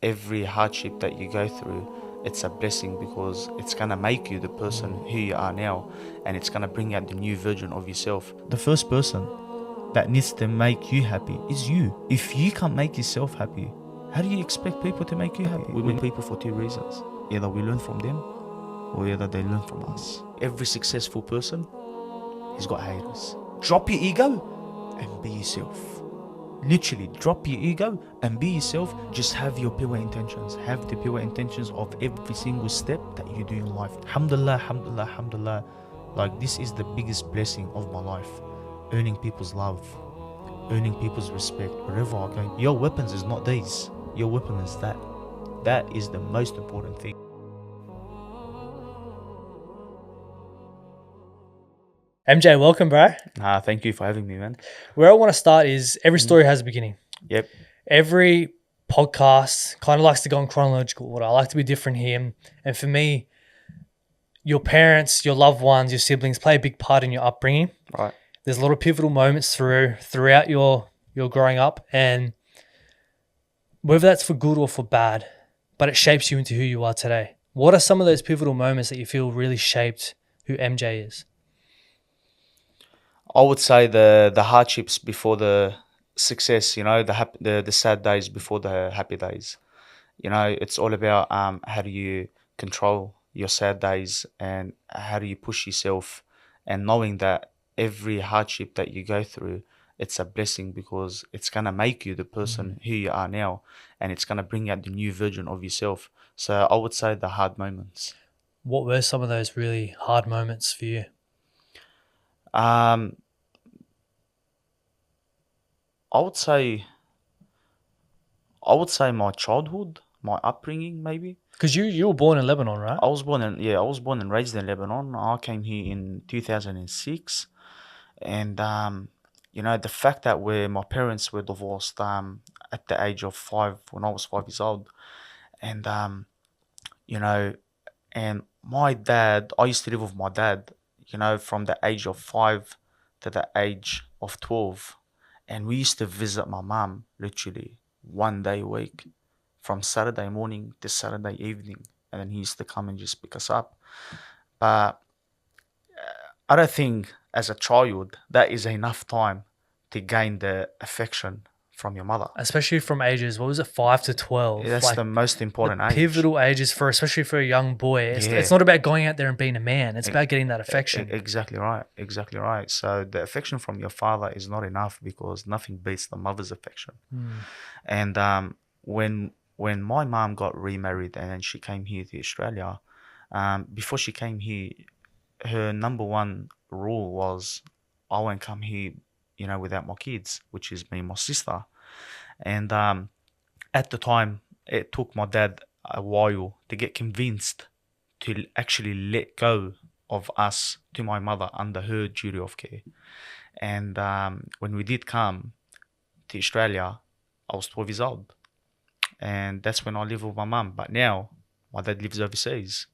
every hardship that you go through, it's a blessing because it's going to make you the person who you are now, and it's going to bring out the new version of yourself. The first person that needs to make you happy is you. If you can't make yourself happy, how do you expect people to make you happy? We meet people for two reasons. Either we learn from them, or either they learn from us. Every successful person has got haters. Drop your ego and be yourself. Literally, drop your ego and be yourself. Just have your pure intentions. Have the pure intentions of every single step that you do in life. Alhamdulillah, alhamdulillah, alhamdulillah. Like, this is the biggest blessing of my life. Earning people's love, earning people's respect wherever I go. Your weapons is not these. Your weapon is that. That is the most important thing. MJ, welcome, bro. Thank you for having me, man. Where I want to start is every story has a beginning. Yep. Every podcast kind of likes to go in chronological order. I like to be different here. And for me, your parents, your loved ones, your siblings play a big part in your upbringing. Right. There's a lot of pivotal moments throughout your growing up, and whether that's for good or for bad, but it shapes you into who you are today. What are some of those pivotal moments that you feel really shaped who MJ is? I would say the hardships before the success, the sad days before the happy days. It's all about how do you control your sad days and how do you push yourself, and knowing that every hardship that you go through, it's a blessing because it's going to make you the person who you are now, and it's going to bring out the new version of yourself. So I would say the hard moments. What were some of those really hard moments for you? I would say my childhood, my upbringing, maybe. Because you were born in Lebanon, right? I was born and raised in Lebanon. I came here in 2006, and the fact that my parents were divorced at the age of 5, when I was 5 years old, and and my dad, I used to live with my dad, from the age of 5 to the age of 12. And we used to visit my mom literally one day a week, from Saturday morning to Saturday evening. And then he used to come and just pick us up. But I don't think as a child that is enough time to gain the affection from your mother. Especially from ages, what was it, 5 to 12? That's the most important age. Pivotal ages, especially for a young boy. It's not about going out there and being a man. It's about getting that affection. Exactly right. So the affection from your father is not enough, because nothing beats the mother's affection. And when my mom got remarried and then she came here to Australia, before she came here, her number one rule was, I won't come here without my kids, which is me and my sister. And at the time, it took my dad a while to get convinced to actually let go of us to my mother under her duty of care. And when we did come to Australia, I was 12 years old. And that's when I lived with my mum. But now, my dad lives overseas.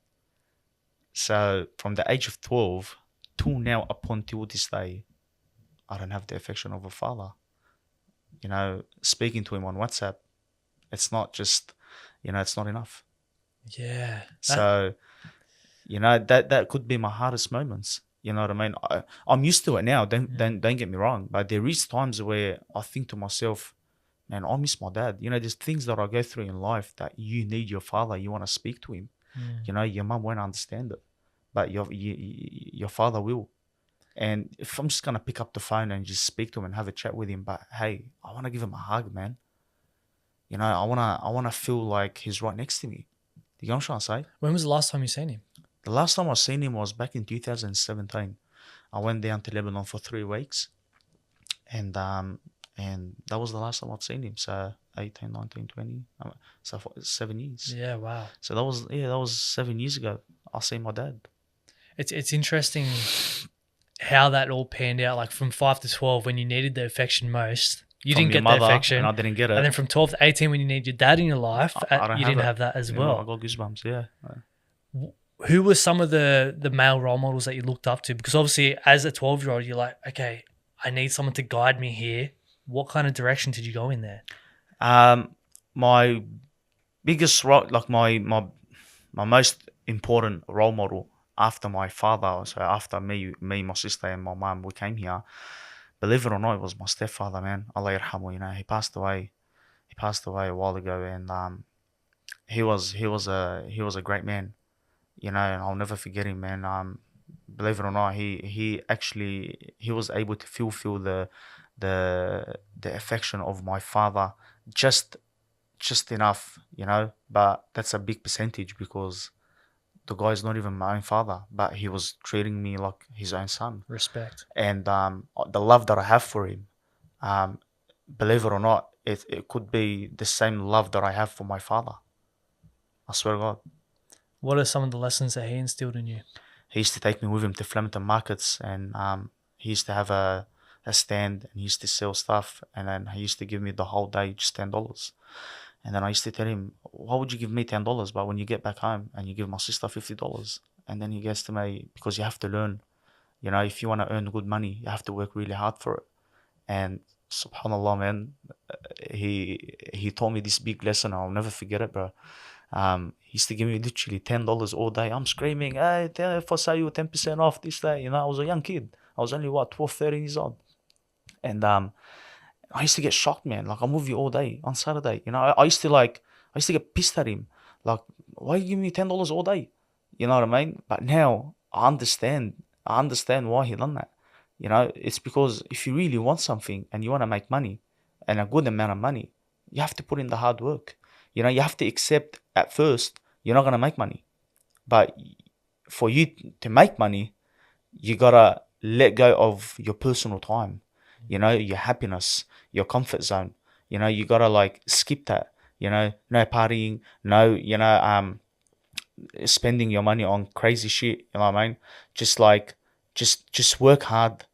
So from the age of 12 till now, up until this day, I don't have the affection of a father. Speaking to him on WhatsApp, it's not just, it's not enough. Yeah. So, that could be my hardest moments. You know what I mean? I'm used to it now. Don't get me wrong. But there is times where I think to myself, man, I miss my dad. There's things that I go through in life that you need your father. You want to speak to him. Your mum won't understand it, but your father will. And if I'm just going to pick up the phone and just speak to him and have a chat with him, but hey, I want to give him a hug, man. I want to feel like he's right next to me. You know what I'm trying to say? When was the last time you seen him? The last time I seen him was back in 2017. I went down to Lebanon for 3 weeks. And that was the last time I'd seen him. So 18, 19, 20. So 7 years. Yeah, wow. So that was 7 years ago. I seen my dad. It's interesting how that all panned out. Like from 5 to 12, when you needed the affection most, you didn't get the affection. And I didn't get it. And then from 12 to 18, when you need your dad in your life, you didn't have that as well. I got goosebumps, yeah. Who were some of the male role models that you looked up to? Because obviously as a 12-year-old, you're like, okay, I need someone to guide me here. What kind of direction did you go in there? My biggest role, like my most important role model after my father, so after me, my sister, and my mom, we came here. Believe it or not, it was my stepfather, man. Allah yarhamu, he passed away. He passed away a while ago, and he was a great man, and I'll never forget him, man. Believe it or not, he was able to fulfill the affection of my father just just enough, but that's a big percentage because the guy's not even my own father, but he was treating me like his own son. Respect. And the love that I have for him, um, believe it or not, it could be the same love that I have for my father. I swear to God. What are some of the lessons that he instilled in you? He used to take me with him to Flemington markets, and he used to have a stand, and he used to sell stuff, and then he used to give me the whole day just $10. And then I used to tell him, why would you give me $10, but when you get back home and you give my sister $50? And then he gets to me, because you have to learn, if you want to earn good money, you have to work really hard for it. And subhanallah, man, he taught me this big lesson. I'll never forget it, bro. He used to give me literally $10 all day. I'm screaming, hey, if I say you 10% off this day, I was a young kid. I was only 12, 13 years old. And I used to get shocked, man. Like, I'm with you all day on Saturday. I used to get pissed at him. Like, why you giving me $10 all day? You know what I mean? But now I understand. I understand why he done that. It's because if you really want something and you want to make money, and a good amount of money, you have to put in the hard work. You have to accept at first you're not gonna make money, but for you to make money, you gotta let go of your personal time. Your happiness, your comfort zone. You gotta like skip that. No partying, no, spending your money on crazy shit. You know what I mean? Just like, just work hard,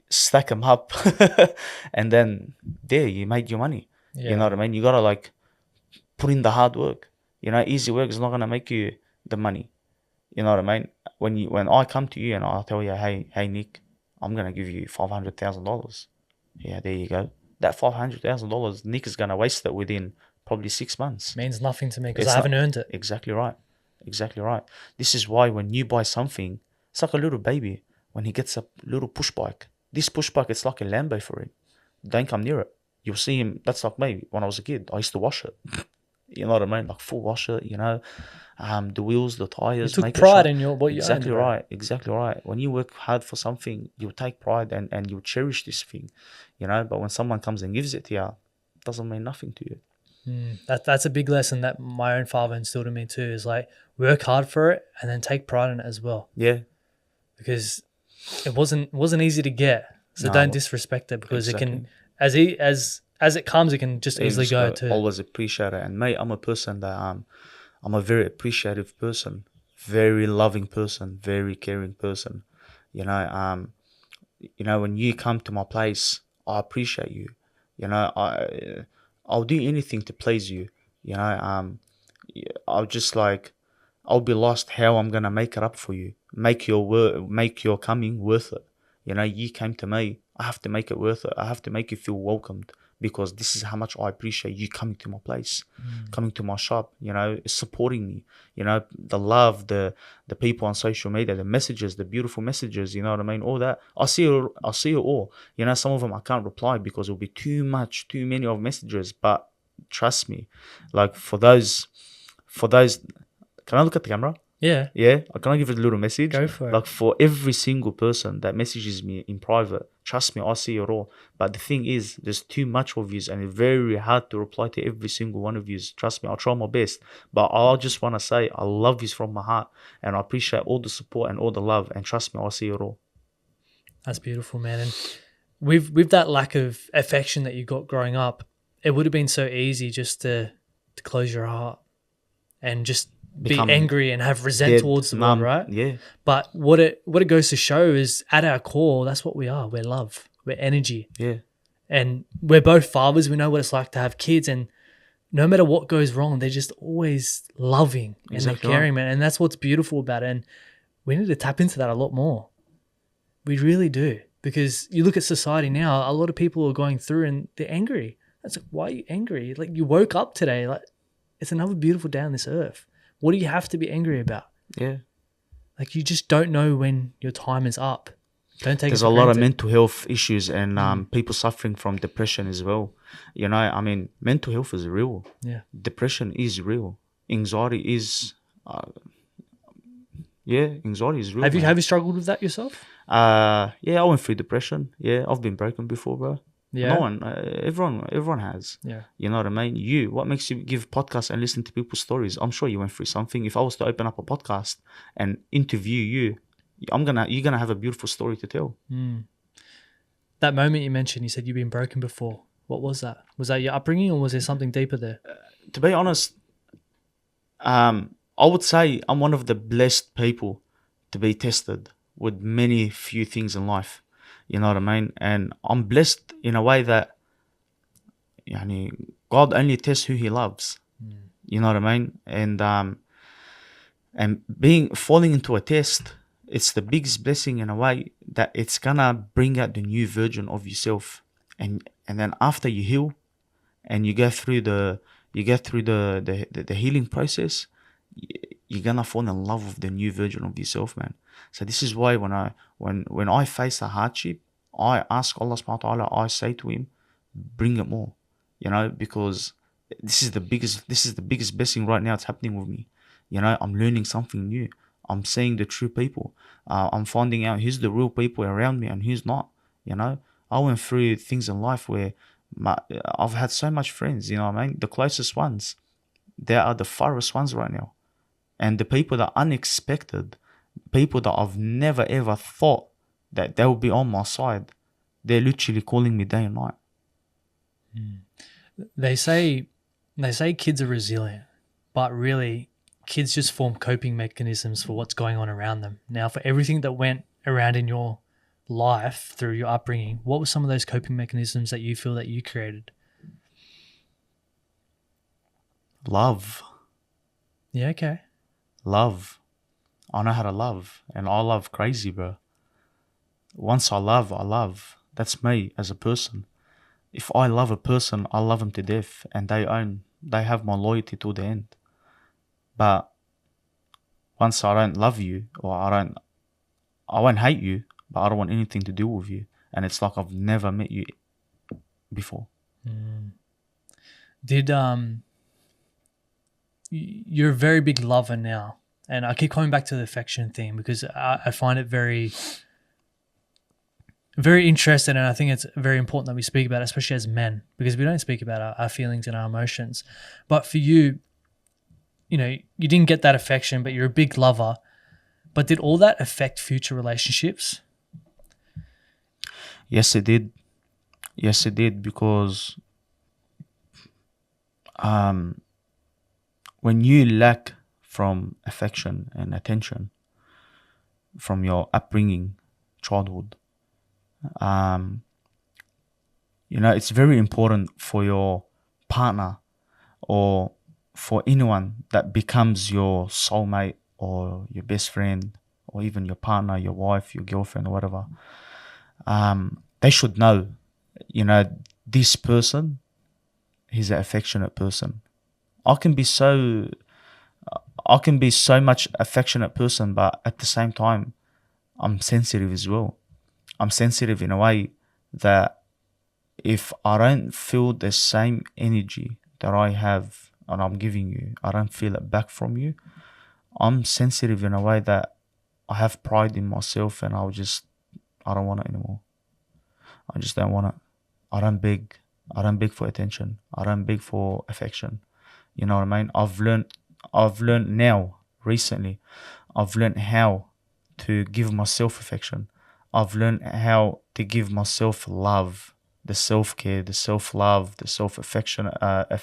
stack them up, and then there you made your money. Yeah. You know what I mean? You gotta like put in the hard work. Easy work is not gonna make you the money. You know what I mean? When I come to you and I tell you, hey Nick, I'm gonna give you $500,000. Yeah, there you go. That $500,000, Nick is gonna waste it within probably 6 months. Means nothing to me because It's I haven't not- earned it. Exactly right. Exactly right. This is why when you buy something, it's like a little baby when he gets a little push bike. This push bike, it's like a Lambo for him. Don't come near it. You'll see him. That's like me when I was a kid. I used to wash it. You know what I mean? Like full wash it. The wheels, the You tires. took make it pride shine. in what you Exactly owned, bro. right. Exactly right. When you work hard for something, you take pride and you cherish this thing. But when someone comes and gives it to you, it doesn't mean nothing to you. That's a big lesson that my own father instilled in me too. Is like work hard for it and then take pride in it as well. Yeah. Because it wasn't easy to get. So No, don't disrespect it because it exactly. can as it comes, it can just easily Just go gotta too. always appreciate it. And mate, I'm a person that I'm a very appreciative person, very loving person, very caring person. You know, um, when you come to my place, I appreciate you. I'll do anything to please you. You know, I'll just like I'll be lost how I'm gonna make it up for you. Make your coming worth it. You came to me. I have to make it worth it. I have to make you feel welcomed because this is how much I appreciate you coming to my place, coming to my shop. Supporting me. The love, the people on social media, the messages, the beautiful messages. You know what I mean? All that. I see it all. Some of them I can't reply because it'll be too many of messages. But trust me, like for those. Can I look at the camera? Yeah. Yeah, can I give it a little message? Go for it. Like for every single person that messages me in private, trust me, I see it all. But the thing is, there's too much of yous, and it's very hard to reply to every single one of yous. Trust me, I'll try my best. But I just want to say I love yous from my heart, and I appreciate all the support and all the love. And trust me, I see it all. That's beautiful, man. And with that lack of affection that you got growing up, it would have been so easy just to close your heart and just Become be angry and have resent dead, towards the world, numb. right? Yeah, But what it goes to show is at our core, that's what we are. We're love. We're energy. yeah, And we're both fathers. We know what it's like to have kids. And no matter what goes wrong, they're just always loving and Exactly they're caring, right. man. And that's what's beautiful about it. And we need to tap into that a lot more. We really do. Because you look at society now, a lot of people are going through and they're angry. That's like, why are you angry? Like, you woke up today. Like, it's another beautiful day on this earth. What do you have to be angry about? Yeah. Like, you just don't know when your time is up. Don't take There's it for a lot of granted. mental health issues and people suffering from depression as well. You know, I mean, mental health is real. Yeah. Depression is real. Anxiety is, anxiety is real. Have man. you struggled with that yourself? Yeah, I went through depression. Yeah, I've been broken before, bro. Yeah. No one, everyone has. Yeah. You know what I mean? What makes you give podcasts and listen to people's stories? I'm sure you went through something. If I was to open up a podcast and interview you, you're gonna have a beautiful story to tell. That moment you mentioned, you said you've been broken before. What was that? Was that your upbringing, or was there something deeper there? To be honest, I would say I'm one of the blessed people to be tested with many few things in life. You know what I mean? And I'm blessed in a way that God only tests who he loves. You know what I mean? And falling into a test, it's the biggest blessing in a way that it's gonna bring out the new version of yourself. And then after you heal and you go through the healing process, you're gonna fall in love with the new version of yourself, man. So this is why when I face a hardship, I ask Allah subhanahu wa ta'ala, I say to him, bring it more. You know, because this is the biggest blessing right now. It's happening with me. You know, I'm learning something new. I'm seeing the true people. I'm finding out who's the real people around me and who's not. You know, I went through things in life where I've had so much friends. You know what I mean? The closest ones, they are the farthest ones right now. And the people that are unexpected, people that I've never ever thought that they would be on my side, they're literally calling me day and night. They say kids are resilient, but really kids just form coping mechanisms for what's going on around them. Now, for everything that went around in your life through your upbringing, what were some of those coping mechanisms that you feel that you created? Love. Yeah, okay. Love. I know how to love, and I love crazy, bro. Once I love. That's me as a person. If I love a person, I love them to death, and they have my loyalty to the end. But once I don't love you, or I won't hate you, but I don't want anything to do with you, and it's like I've never met you before. You're a very big lover now, and I keep coming back to the affection thing because I find it very, very interesting, and I think it's very important that we speak about it, especially as men, because we don't speak about our feelings and our emotions. But for you, you know, you didn't get that affection, but you're a big lover. But did all that affect future relationships? Yes, it did. Yes, it did, because when you lack from affection and attention from your upbringing, childhood, it's very important for your partner or for anyone that becomes your soulmate or your best friend or even your partner, your wife, your girlfriend or whatever. They should know, this person, he's an affectionate person. I can be so much affectionate person, but at the same time, I'm sensitive as well. I'm sensitive in a way that if I don't feel the same energy that I have and I'm giving you, I don't feel it back from you. I'm sensitive in a way that I have pride in myself, and I don't want it anymore. I just don't want it. I don't beg for attention. I don't beg for affection. You know what I mean? I've learned now, recently, I've learned how to give myself affection. I've learned how to give myself love, the self-care, the self-love, the self-affection. I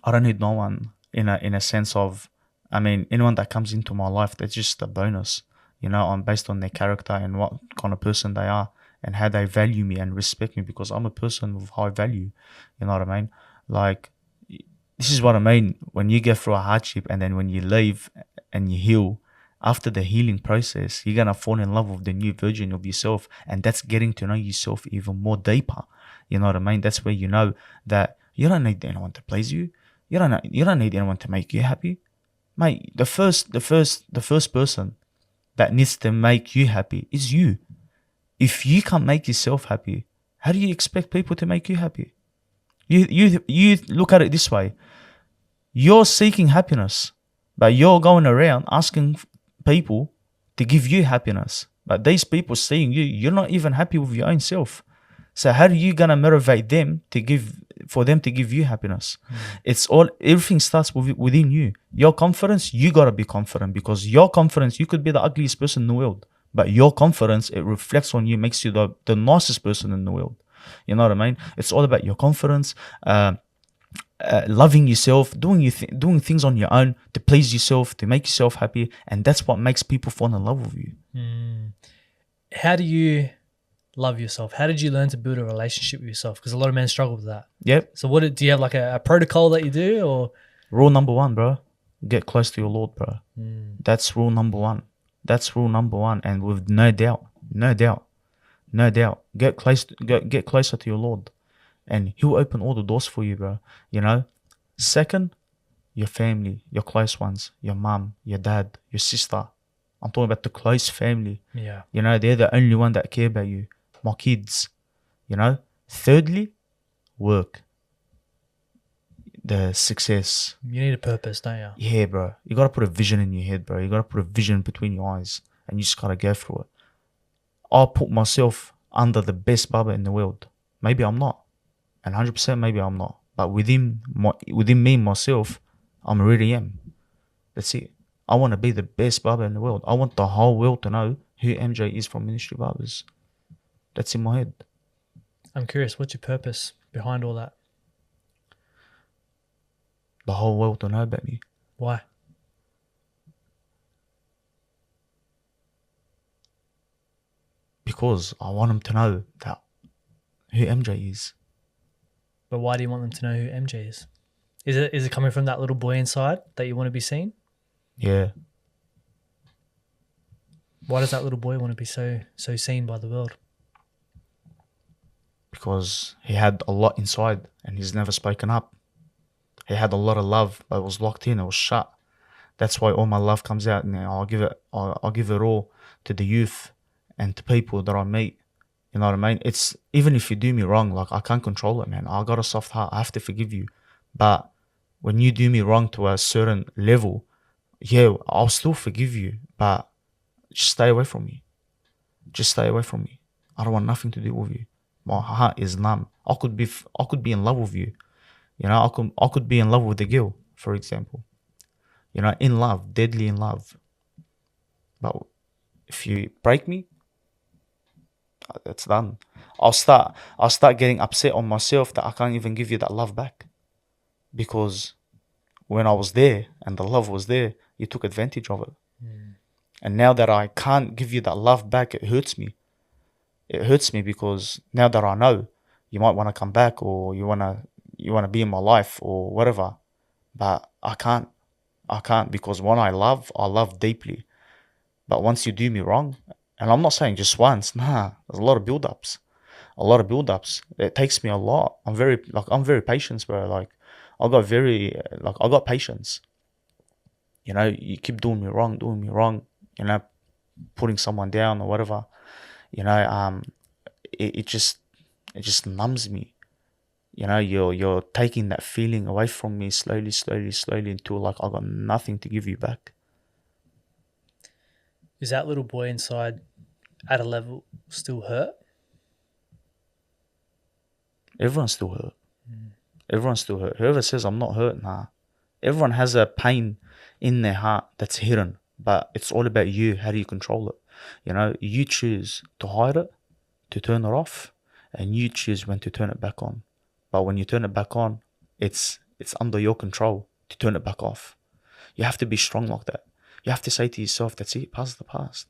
don't need no one in a sense of, anyone that comes into my life, that's just a bonus. I'm based on their character and what kind of person they are and how they value me and respect me, because I'm a person with high value. You know what I mean? Like, this is what I mean. When you go through a hardship and then when you leave and you heal, after the healing process, you're going to fall in love with the new version of yourself. And that's getting to know yourself even more deeper. You know what I mean? That's where you know that You don't need anyone to please you. You don't need anyone to make you happy. Mate, the first person that needs to make you happy is you. If you can't make yourself happy, how do you expect people to make you happy? You look at it this way. You're seeking happiness, but you're going around asking people to give you happiness. But these people seeing you, you're not even happy with your own self. So how are you gonna motivate them for them to give you happiness? Everything starts within you. Your confidence, you gotta be confident, because your confidence, you could be the ugliest person in the world, but your confidence, it reflects on you, makes you the nicest person in the world. You know what I mean? It's all about your confidence, loving yourself, doing things on your own to please yourself, to make yourself happy, and that's what makes people fall in love with you. How do you love yourself? How did you learn to build a relationship with yourself? Because a lot of men struggle with that. Yep. So do you have like a protocol that you do, or? Rule number 1, bro. Get close to your Lord, bro. That's rule number 1. That's rule number 1, and with no doubt, get closer to your Lord, and He'll open all the doors for you, bro. You know. Second, your family, your close ones, your mom, your dad, your sister. I'm talking about the close family. Yeah. You know, they're the only one that care about you. My kids. You know. Thirdly, work. The success. You need a purpose, don't you? Yeah, bro. You gotta put a vision in your head, bro. You gotta put a vision between your eyes, and you just gotta go through it. I'll put myself under the best barber in the world. Maybe I'm not, and 100% maybe I'm not. But within me, myself, I'm really am. That's it. I want to be the best barber in the world. I want the whole world to know who MJ is from Ministry of Barbers. That's in my head. I'm curious, what's your purpose behind all that? The whole world to know about me. Why? Because I want them to know that who MJ is. But why do you want them to know who MJ is? Is it coming from that little boy inside that you want to be seen? Yeah. Why does that little boy want to be so seen by the world? Because he had a lot inside and he's never spoken up. He had a lot of love, but it was locked in, it was shut. That's why all my love comes out, and I'll give it all to the youth and to people that I meet. You know what I mean? It's, even if you do me wrong, like, I can't control it, man. I got a soft heart. I have to forgive you. But when you do me wrong to a certain level, yeah, I'll still forgive you, but just stay away from me. Just stay away from me. I don't want nothing to do with you. My heart is numb. I could be in love with you. You know, I could be in love with a girl, for example. You know, in love, deadly in love. But if you break me, that's done. I'll start getting upset on myself that I can't even give you that love back. Because when I was there and the love was there, you took advantage of it. And now that I can't give you that love back, it hurts me. It hurts me because now that I know you might want to come back, or you want to be in my life or whatever, but I can't because when I love deeply. But once you do me wrong, and I'm not saying just once, there's a lot of build-ups. It takes me a lot. I'm very patient, bro. Like, I got patience. You know, you keep doing me wrong, you know, putting someone down or whatever, you know, it just numbs me. You know, you're taking that feeling away from me slowly until, like, I got nothing to give you back. Is that little boy inside at a level still hurt? Everyone's still hurt. Everyone's still hurt. Whoever says I'm not hurt, everyone has a pain in their heart that's hidden, but it's all about you. How do you control it? You know, you choose to hide it, to turn it off, and you choose when to turn it back on. But when you turn it back on, it's under your control to turn it back off. You have to be strong like that. You have to say to yourself, that's it, past the past.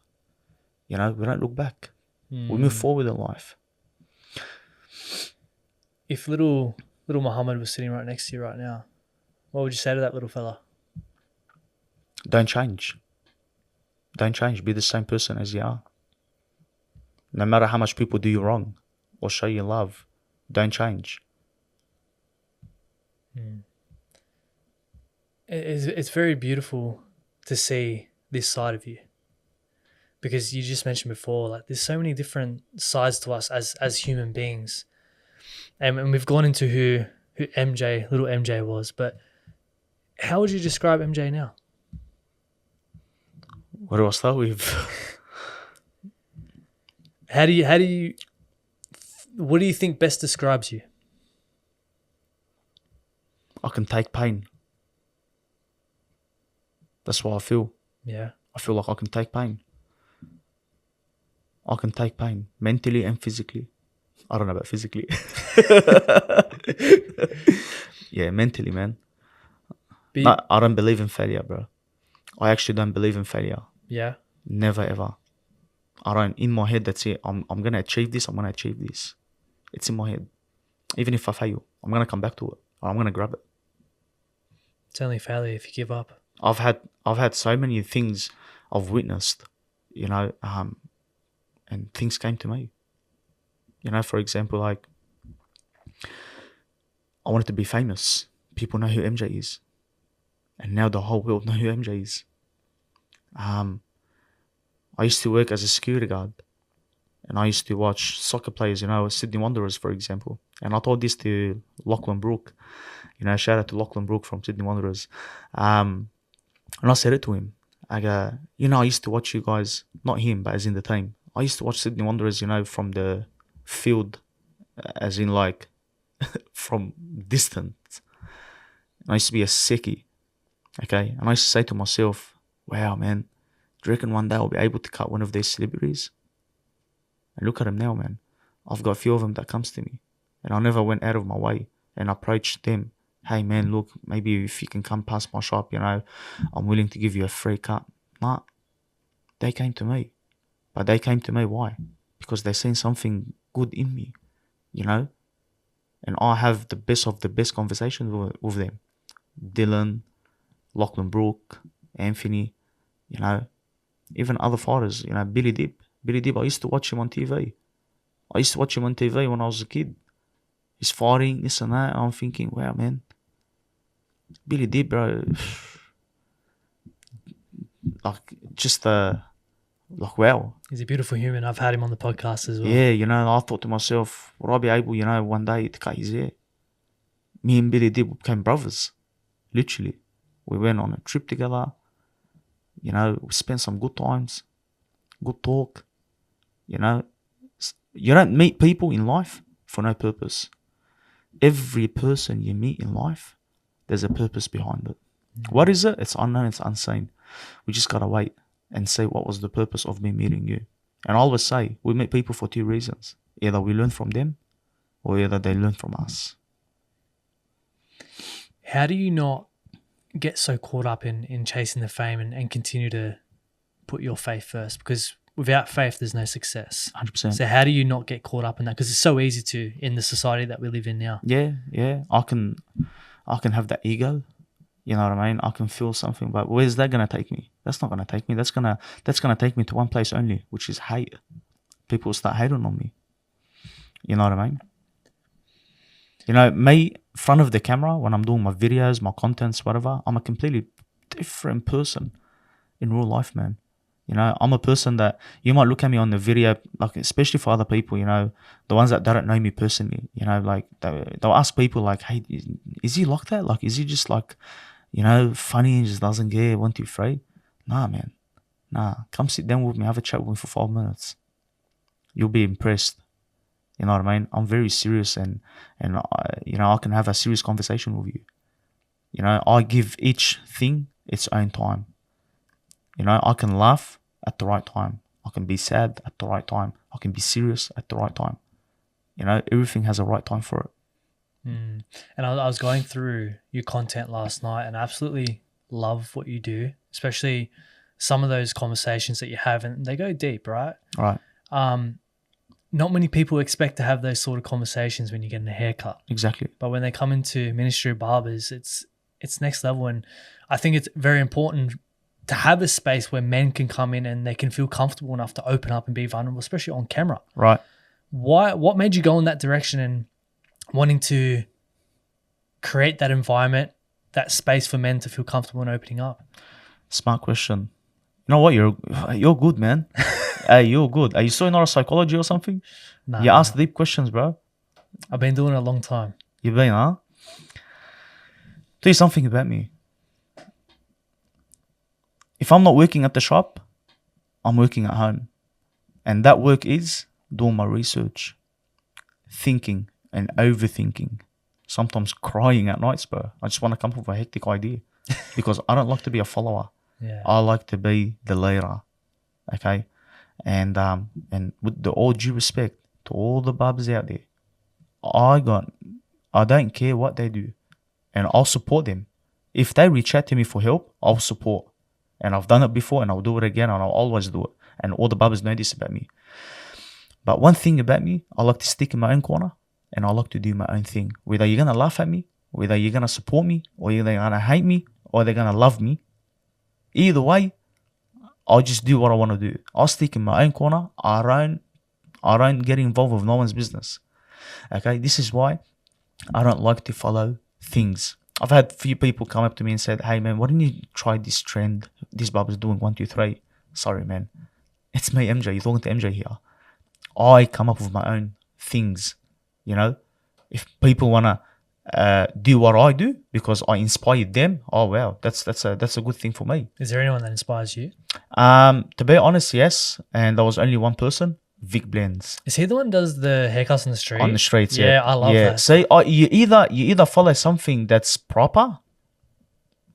You know, we don't look back. We move forward in life. If little Mohamad was sitting right next to you right now, what would you say to that little fella? Don't change. Don't change. Be the same person as you are. No matter how much people do you wrong or show you love, don't change. It's very beautiful to see this side of you, because you just mentioned before, like there's so many different sides to us as human beings, and we've gone into who little MJ was, but how would you describe MJ now? Where do I start with? What do you think best describes you? I can take pain. That's what I feel. Yeah. I feel like I can take pain. I can take pain mentally and physically. I don't know about physically. Yeah, mentally, man. I don't believe in failure, bro. I actually don't believe in failure. Yeah. Never ever. I don't. In my head, that's it. I'm gonna achieve this. I'm gonna achieve this. It's in my head. Even if I fail, I'm gonna come back to it. Or I'm gonna grab it. It's only failure if you give up. I've had so many things I've witnessed, and things came to me. For example, like I wanted to be famous. People know who MJ is, and now the whole world know who MJ is. I used to work as a security guard, and I used to watch soccer players. Sydney Wanderers, for example. And I told this to Lachlan Brook. Shout out to Lachlan Brook from Sydney Wanderers. And I said it to him. I go, I used to watch you guys, not him, but as in the team. I used to watch Sydney Wanderers, from the field, as in like from distance. And I used to be a sickie, okay? And I used to say to myself, wow, man, do you reckon one day I'll be able to cut one of these celebrities? And look at them now, man. I've got a few of them that comes to me. And I never went out of my way and approached them. Hey, man, look, maybe if you can come past my shop, I'm willing to give you a free cut. Nah, they came to me. But they came to me, why? Because they seen something good in me, And I have the best of the best conversations with them. Dylan, Lachlan Brook, Anthony, even other fighters, Billy Dip. Billy Dip, I used to watch him on TV. I used to watch him on TV when I was a kid. He's fighting, this and that. And I'm thinking, wow, man. Billy Dip, bro. Wow. He's a beautiful human. I've had him on the podcast as well. Yeah, I thought to myself, would I be able, one day to cut his hair? Me and Billy Dip became brothers. Literally. We went on a trip together. We spent some good times. Good talk. You don't meet people in life for no purpose. Every person you meet in life, there's a purpose behind it. What is it? It's unknown, it's unseen. We just gotta wait and see what was the purpose of me meeting you. And I always say, we meet people for two reasons. Either we learn from them, or either they learn from us. How do you not get so caught up in chasing the fame and continue to put your faith first? Because without faith, there's no success. 100%. So how do you not get caught up in that? Because it's so easy to in the society that we live in now. Yeah. I can have that ego. You know what I mean? I can feel something, but where's that gonna take me? That's not gonna take me. That's gonna take me to one place only, which is hate. People start hating on me. You know what I mean? Me, front of the camera, when I'm doing my videos, my contents, whatever, I'm a completely different person in real life, man. I'm a person that you might look at me on the video, like especially for other people, the ones that don't know me personally, like they'll ask people like, hey, is he like that? Like, is he just like, funny and just doesn't care, 1, 2, 3? Nah, man. Nah, come sit down with me, have a chat with me for 5 minutes. You'll be impressed. You know what I mean? I'm very serious and I can have a serious conversation with you. I give each thing its own time. I can laugh at the right time. I can be sad at the right time. I can be serious at the right time. Everything has a right time for it. And I was going through your content last night and I absolutely love what you do, especially some of those conversations that you have, and they go deep, right? Right. Not many people expect to have those sort of conversations when you're getting a haircut. Exactly. But when they come into Ministry of Barbers, it's next level. And I think it's very important to have a space where men can come in and they can feel comfortable enough to open up and be vulnerable, especially on camera. Right. What made you go in that direction and wanting to create that environment, that space for men to feel comfortable in opening up? Smart question. You know what? You're good, man. Hey, you're good. Are you still in our psychology or something? Nah, You ask deep questions, bro. I've been doing it a long time. You've been, huh? Tell you something about me. If I'm not working at the shop, I'm working at home. And that work is doing my research, thinking and overthinking, sometimes crying at nights, bro. I just want to come up with a hectic idea because I don't like to be a follower. Yeah. I like to be the leader, okay? And with the all due respect to all the barbers out there, I don't care what they do, and I'll support them. If they reach out to me for help, I'll support. And I've done it before, and I'll do it again, and I'll always do it. And all the barbers know this about me. But one thing about me, I like to stick in my own corner, and I like to do my own thing. Whether you're gonna laugh at me, whether you're gonna support me, or you're gonna hate me, or they're gonna love me, either way, I'll just do what I want to do. I'll stick in my own corner. I don't get involved with no one's business. Okay, this is why I don't like to follow things. I've had few people come up to me and said, "Hey man, why didn't you try this trend? This barber's doing 1, 2, 3." Sorry, man. It's me, MJ. You're talking to MJ here. I come up with my own things. You know, if people wanna do what I do because I inspired them, oh wow, that's a good thing for me. Is there anyone that inspires you? To be honest, yes. And there was only one person, Vic Blends. Is he the one who does the haircuts on the street? On the streets, Yeah, I love that. See, you either follow something that's proper,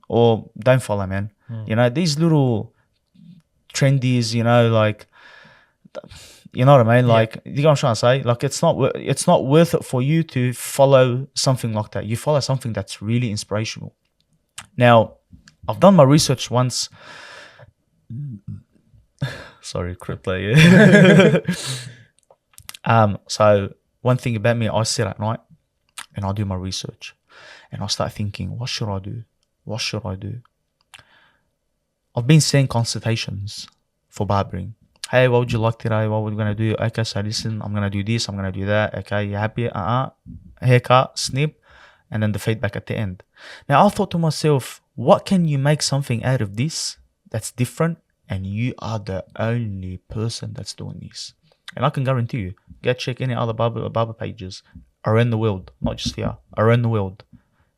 or don't follow, man. You know, these little trendies, you know, like, you know what I mean? Like, you know what I'm trying to say? Like, it's not worth it for you to follow something like that. You follow something that's really inspirational. Now, I've done my research once. Sorry, crypto. Yeah. So one thing about me, I sit at night and I do my research, and I start thinking, what should I do? What should I do? I've been seeing consultations for barbering. Hey, what would you like today? What we're gonna do? Okay, so listen, I'm gonna do this. I'm gonna do that. Okay, you happy? Haircut, snip, and then the feedback at the end. Now I thought to myself, what can you make something out of this that's different? And you are the only person that's doing this. And I can guarantee you, go check any other barber pages around the world, not just here, around the world.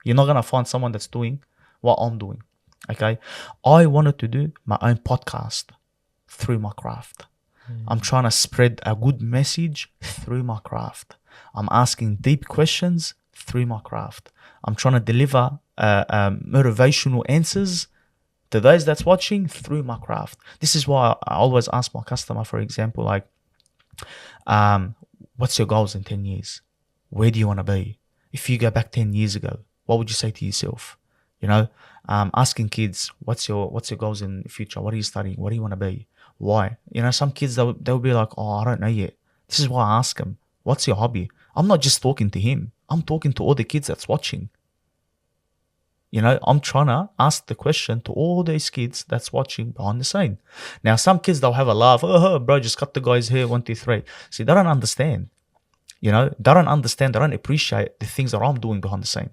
You're not gonna find someone that's doing what I'm doing. Okay, I wanted to do my own podcast through my craft. I'm trying to spread a good message through my craft. I'm asking deep questions through my craft. I'm trying to deliver motivational answers to those that's watching through my craft. This is why I always ask my customer, for example, like, what's your goals in 10 years? Where do you want to be? If you go back 10 years ago, what would you say to yourself? You know, asking kids, what's your goals in the future? What are you studying? What do you want to be? Why? You know, some kids, they'll be like, oh, I don't know yet. This is why I ask them, what's your hobby? I'm not just talking to him. I'm talking to all the kids that's watching. You know, I'm trying to ask the question to all these kids that's watching behind the scene. Now, some kids, they'll have a laugh. Oh, bro, just cut the guy's hair, 1, 2, 3. See, they don't understand. You know, they don't understand. They don't appreciate the things that I'm doing behind the scene.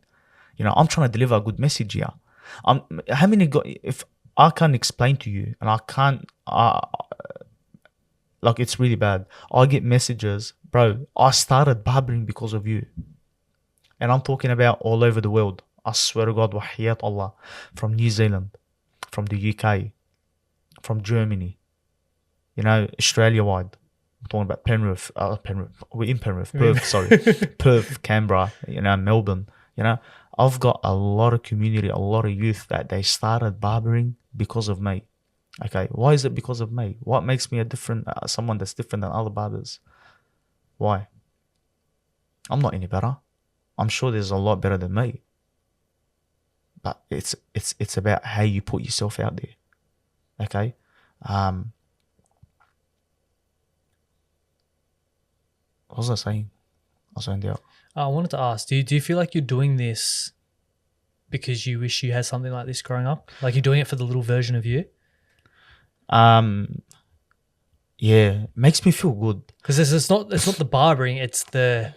You know, I'm trying to deliver a good message here. If I can't explain to you, and I can't, like, it's really bad. I get messages, bro, I started barbering because of you. And I'm talking about all over the world. I swear to God, wahiyat Allah, from New Zealand, from the UK, from Germany, you know, Australia-wide. I'm talking about Penrith, we're in Penrith, Perth, sorry, Perth, Canberra, you know, Melbourne, you know. I've got a lot of community, a lot of youth that they started barbering because of me. Okay, why is it because of me? What makes me a different, someone that's different than other barbers? Why? I'm not any better. I'm sure there's a lot better than me. But it's about how you put yourself out there. Okay? What was I saying? I was saying out. I wanted to ask, do you feel like you're doing this because you wish you had something like this growing up? Like you're doing it for the little version of you? Yeah, it makes me feel good. Because it's not the barbering, it's that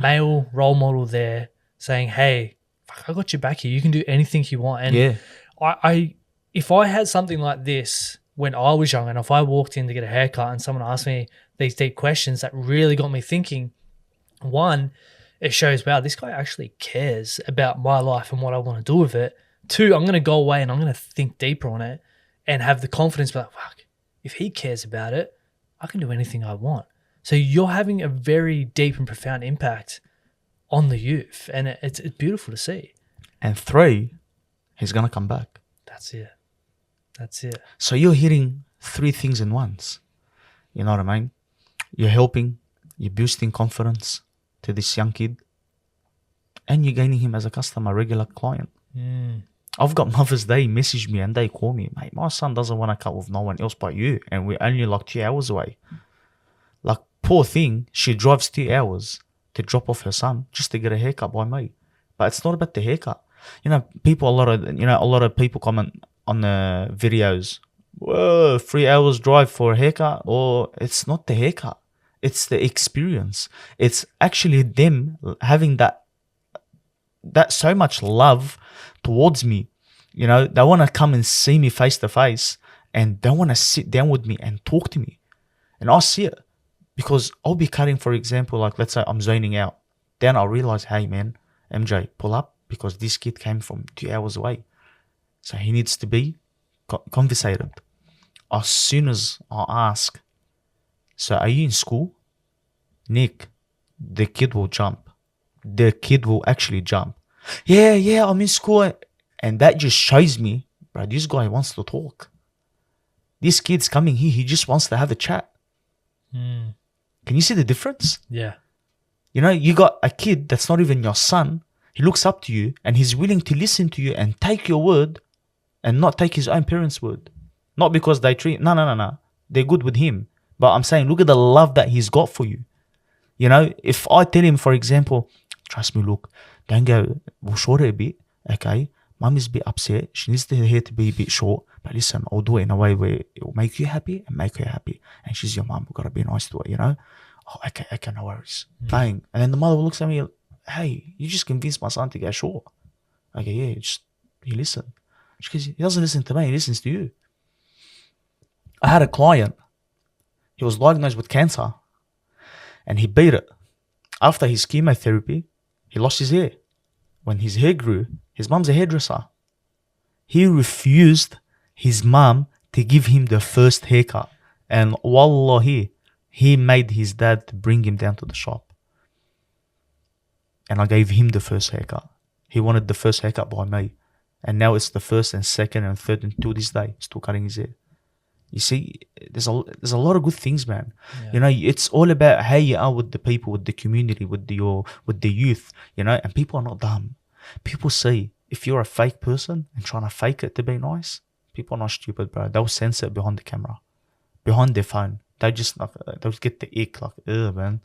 male role model there saying, hey, fuck, I got your back here. You can do anything you want. And Yeah. I if I had something like this when I was young, and if I walked in to get a haircut and someone asked me these deep questions that really got me thinking, one, it shows, wow, this guy actually cares about my life and what I want to do with it. Two, I'm going to go away and I'm going to think deeper on it and have the confidence, like, fuck, if he cares about it, I can do anything I want. So you're having a very deep and profound impact on the youth, and it's beautiful to see. And three, he's going to come back. That's it. That's it. So you're hitting three things in once. You know what I mean? You're helping, you're boosting confidence to this young kid, and you're gaining him as a customer, regular client. I've got Mother's Day message me and they call me, mate, my son doesn't want to cut with no one else but you, and we're only like 2 hours away. Like, poor thing, she drives 2 hours to drop off her son just to get a haircut by me. But it's not about the haircut. You know, a lot of people comment on the videos, whoa, 3 hours drive for a haircut. Or it's not the haircut, it's the experience. It's actually them having that so much love towards me. You know, they want to come and see me face to face, and they want to sit down with me and talk to me. And I see it, because I'll be cutting, for example, like, let's say I'm zoning out. Then I'll realize, hey man, MJ, pull up, because this kid came from 2 hours away. So he needs to be conversated. As soon as I ask, so are you in school? Nick, the kid will jump. The kid will actually jump. Yeah, I'm in school. And that just shows me, bro, this guy wants to talk. This kid's coming here, he just wants to have a chat. Can you see the difference? Yeah. You know, you got a kid that's not even your son. He looks up to you and he's willing to listen to you and take your word and not take his own parents' word. Not because they treat, no. They're good with him. But I'm saying, look at the love that he's got for you. You know, if I tell him, for example, trust me, look, don't go, we'll short it a bit, okay? Mum is a bit upset. She needs her hair to be a bit short. But listen, I'll do it in a way where it will make you happy and make her happy. And she's your mum. We've got to be nice to her, you know? Oh, okay, no worries. Bang. And then the mother looks at me, hey, you just convinced my son to get short. Okay, yeah, he listened. Because he doesn't listen to me, he listens to you. I had a client. He was diagnosed with cancer. And he beat it. After his chemotherapy, he lost his hair. When his hair grew, his mum's a hairdresser. He refused his mum to give him the first haircut. And wallahi, he made his dad to bring him down to the shop. And I gave him the first haircut. He wanted the first haircut by me. And now it's the first and second and third, and to this day, still cutting his hair. You see, there's a lot of good things, man. Yeah. You know, it's all about how you are with the people, with the community, with the youth, you know, and people are not dumb. People see, if you're a fake person and trying to fake it to be nice, people are not stupid, bro. They'll censor it behind the camera, behind their phone. They'll get the ick, like, ugh, man,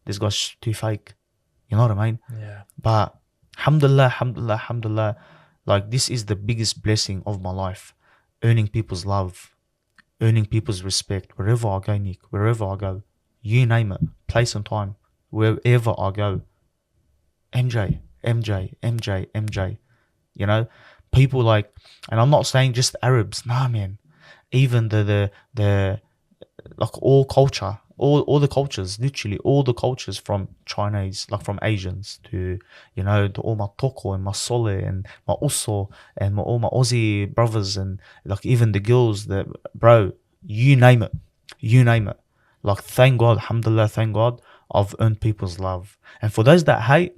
this guy's too fake. You know what I mean? Yeah. But alhamdulillah, like, this is the biggest blessing of my life. Earning people's love, earning people's respect, wherever I go, Nick, wherever I go, you name it, place and time, wherever I go, MJ, you know, people like, and I'm not saying just Arabs, nah, man, even the like all culture, all the cultures, literally all the cultures, from Chinese, like from Asians to, you know, to all my Toko and my Sole and my Uso and all my Aussie brothers, and like even the girls, that, bro, you name it. Like, thank God, alhamdulillah, thank God, I've earned people's love. And for those that hate,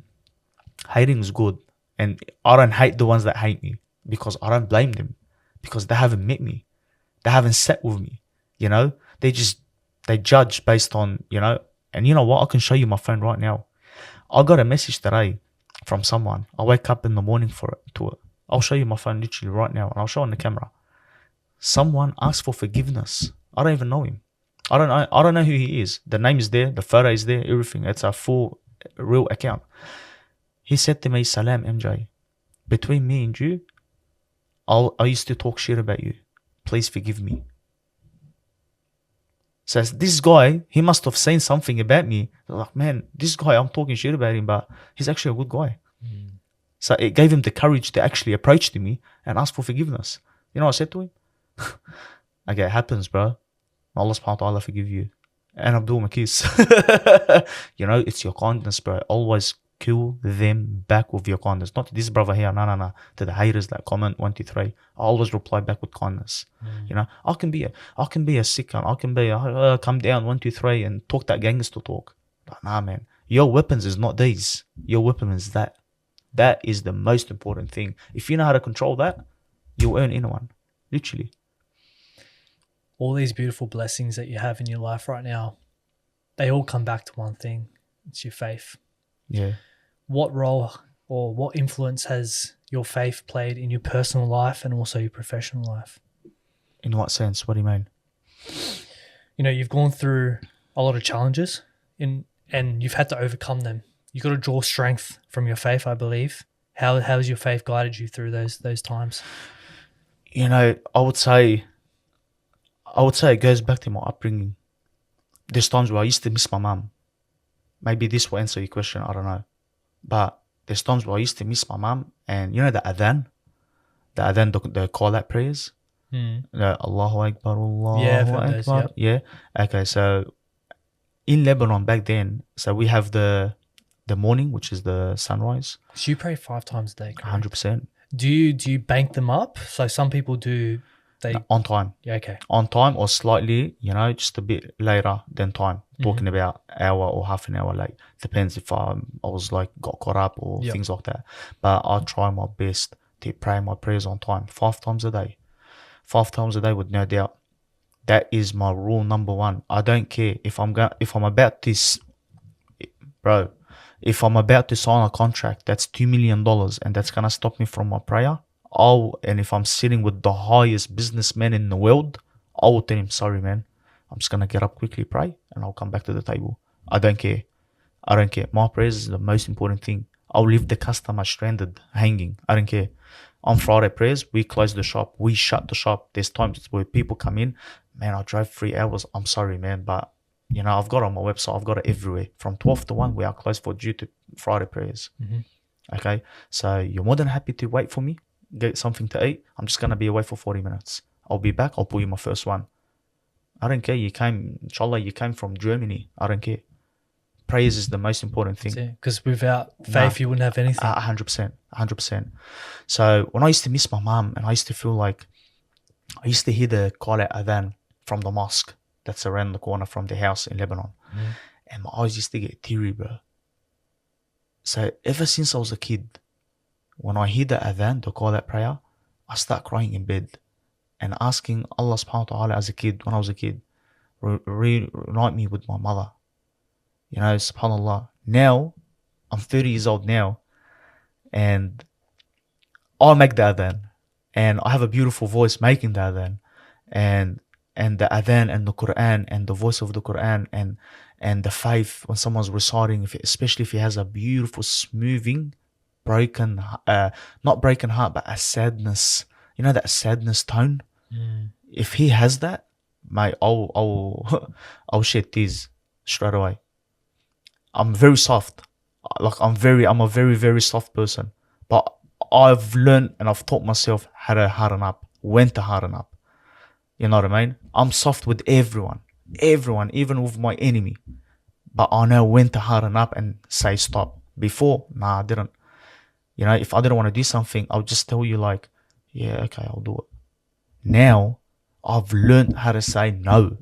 hating is good. And I don't hate the ones that hate me, because I don't blame them, because they haven't met me. They haven't sat with me, you know. They judge based on, you know. And you know what? I can show you my phone right now. I got a message today from someone. I wake up in the morning to it. I'll show you my phone literally right now, and I'll show on the camera. Someone asked for forgiveness. I don't even know him. I don't know who he is. The name is there, the photo is there, everything. It's a full, real account. He said to me, Salam MJ, between me and you, I used to talk shit about you. Please forgive me. So this guy, he must have seen something about me. Like, man, this guy, I'm talking shit about him, but he's actually a good guy. So it gave him the courage to actually approach to me and ask for forgiveness. You know what I said to him? Okay, it happens, bro. Allah subhanahu wa ta'ala forgive you. And I'm doing my kiss. You know, it's your kindness, bro. Always kill them back with your kindness. Not this brother here, no. To the haters that comment 1, 2, 3. I always reply back with kindness. You know, I can be a sick one. I can be a come down 1, 2, 3 and talk that gangster talk. But nah, man. Your weapons is not these. Your weapon is that. That is the most important thing. If you know how to control that, you'll earn anyone. Literally. All these beautiful blessings that you have in your life right now, they all come back to one thing. It's your faith. Yeah. What role or what influence has your faith played in your personal life and also your professional life? In what sense? What do you mean? You know, you've gone through a lot of challenges and you've had to overcome them. You've got to draw strength from your faith, I believe. How has your faith guided you through those times? You know, I would say it goes back to my upbringing. There's times where I used to miss my mum. Maybe this will answer your question, I don't know. But there's times where I used to miss my mum, and you know the Adhan? The Adhan, the call-out prayers? The Allahu Akbar, Allahu Akbar. Yeah. Okay, so in Lebanon back then, so we have the morning, which is the sunrise. So you pray 5 times a day, correct? 100%. Do you bank them up? So some people do. On time. Yeah, okay. On time or slightly, you know, just a bit later than time. Talking about hour or half an hour late. Depends if I was like got caught up or things like that. But I try my best to pray my prayers on time. 5 times a day. 5 times a day with no doubt. That is my rule number 1. I don't care if I'm about to sign a contract that's $2 million and that's gonna stop me from my prayer. And if I'm sitting with the highest businessman in the world, I will tell him, sorry, man, I'm just going to get up quickly, pray, and I'll come back to the table. I don't care. My prayers is the most important thing. I'll leave the customer stranded, hanging. I don't care. On Friday prayers, we close the shop. We shut the shop. There's times where people come in. Man, I drive 3 hours. I'm sorry, man, but, you know, I've got it on my website. I've got it everywhere. From 12 to 1, we are closed due to Friday prayers. Okay? So you're more than happy to wait for me. Get something to eat. I'm just going to be away for 40 minutes. I'll be back. I'll pull you my first one. I don't care. Inshallah, you came from Germany. I don't care. Praise is the most important thing. Because without faith, you wouldn't have anything. 100%. 100%. So when I used to miss my mum and I used to feel like, I used to hear the call out Adhan from the mosque that's around the corner from the house in Lebanon. And my eyes used to get teary, bro. So ever since I was a kid, when I hear the Adhan, the call out prayer, I start crying in bed and asking Allah subhanahu wa ta'ala when I was a kid, reunite me with my mother. You know, subhanAllah. Now, I'm 30 years old now, and I make the Adhan, and I have a beautiful voice making the Adhan, and the Adhan and the Quran and the voice of the Quran and the faith when someone's reciting, especially if he has a beautiful smoothing, not broken heart, but a sadness. You know that sadness tone. If he has that, mate, I'll shed tears straight away. I'm very soft. I'm a very, very soft person. But I've learned and I've taught myself how to harden up, when to harden up. You know what I mean? I'm soft with everyone, even with my enemy. But I know when to harden up and say stop. Before, I didn't. You know, if I didn't want to do something, I'll just tell you like, yeah, okay, I'll do it. Now, I've learned how to say no.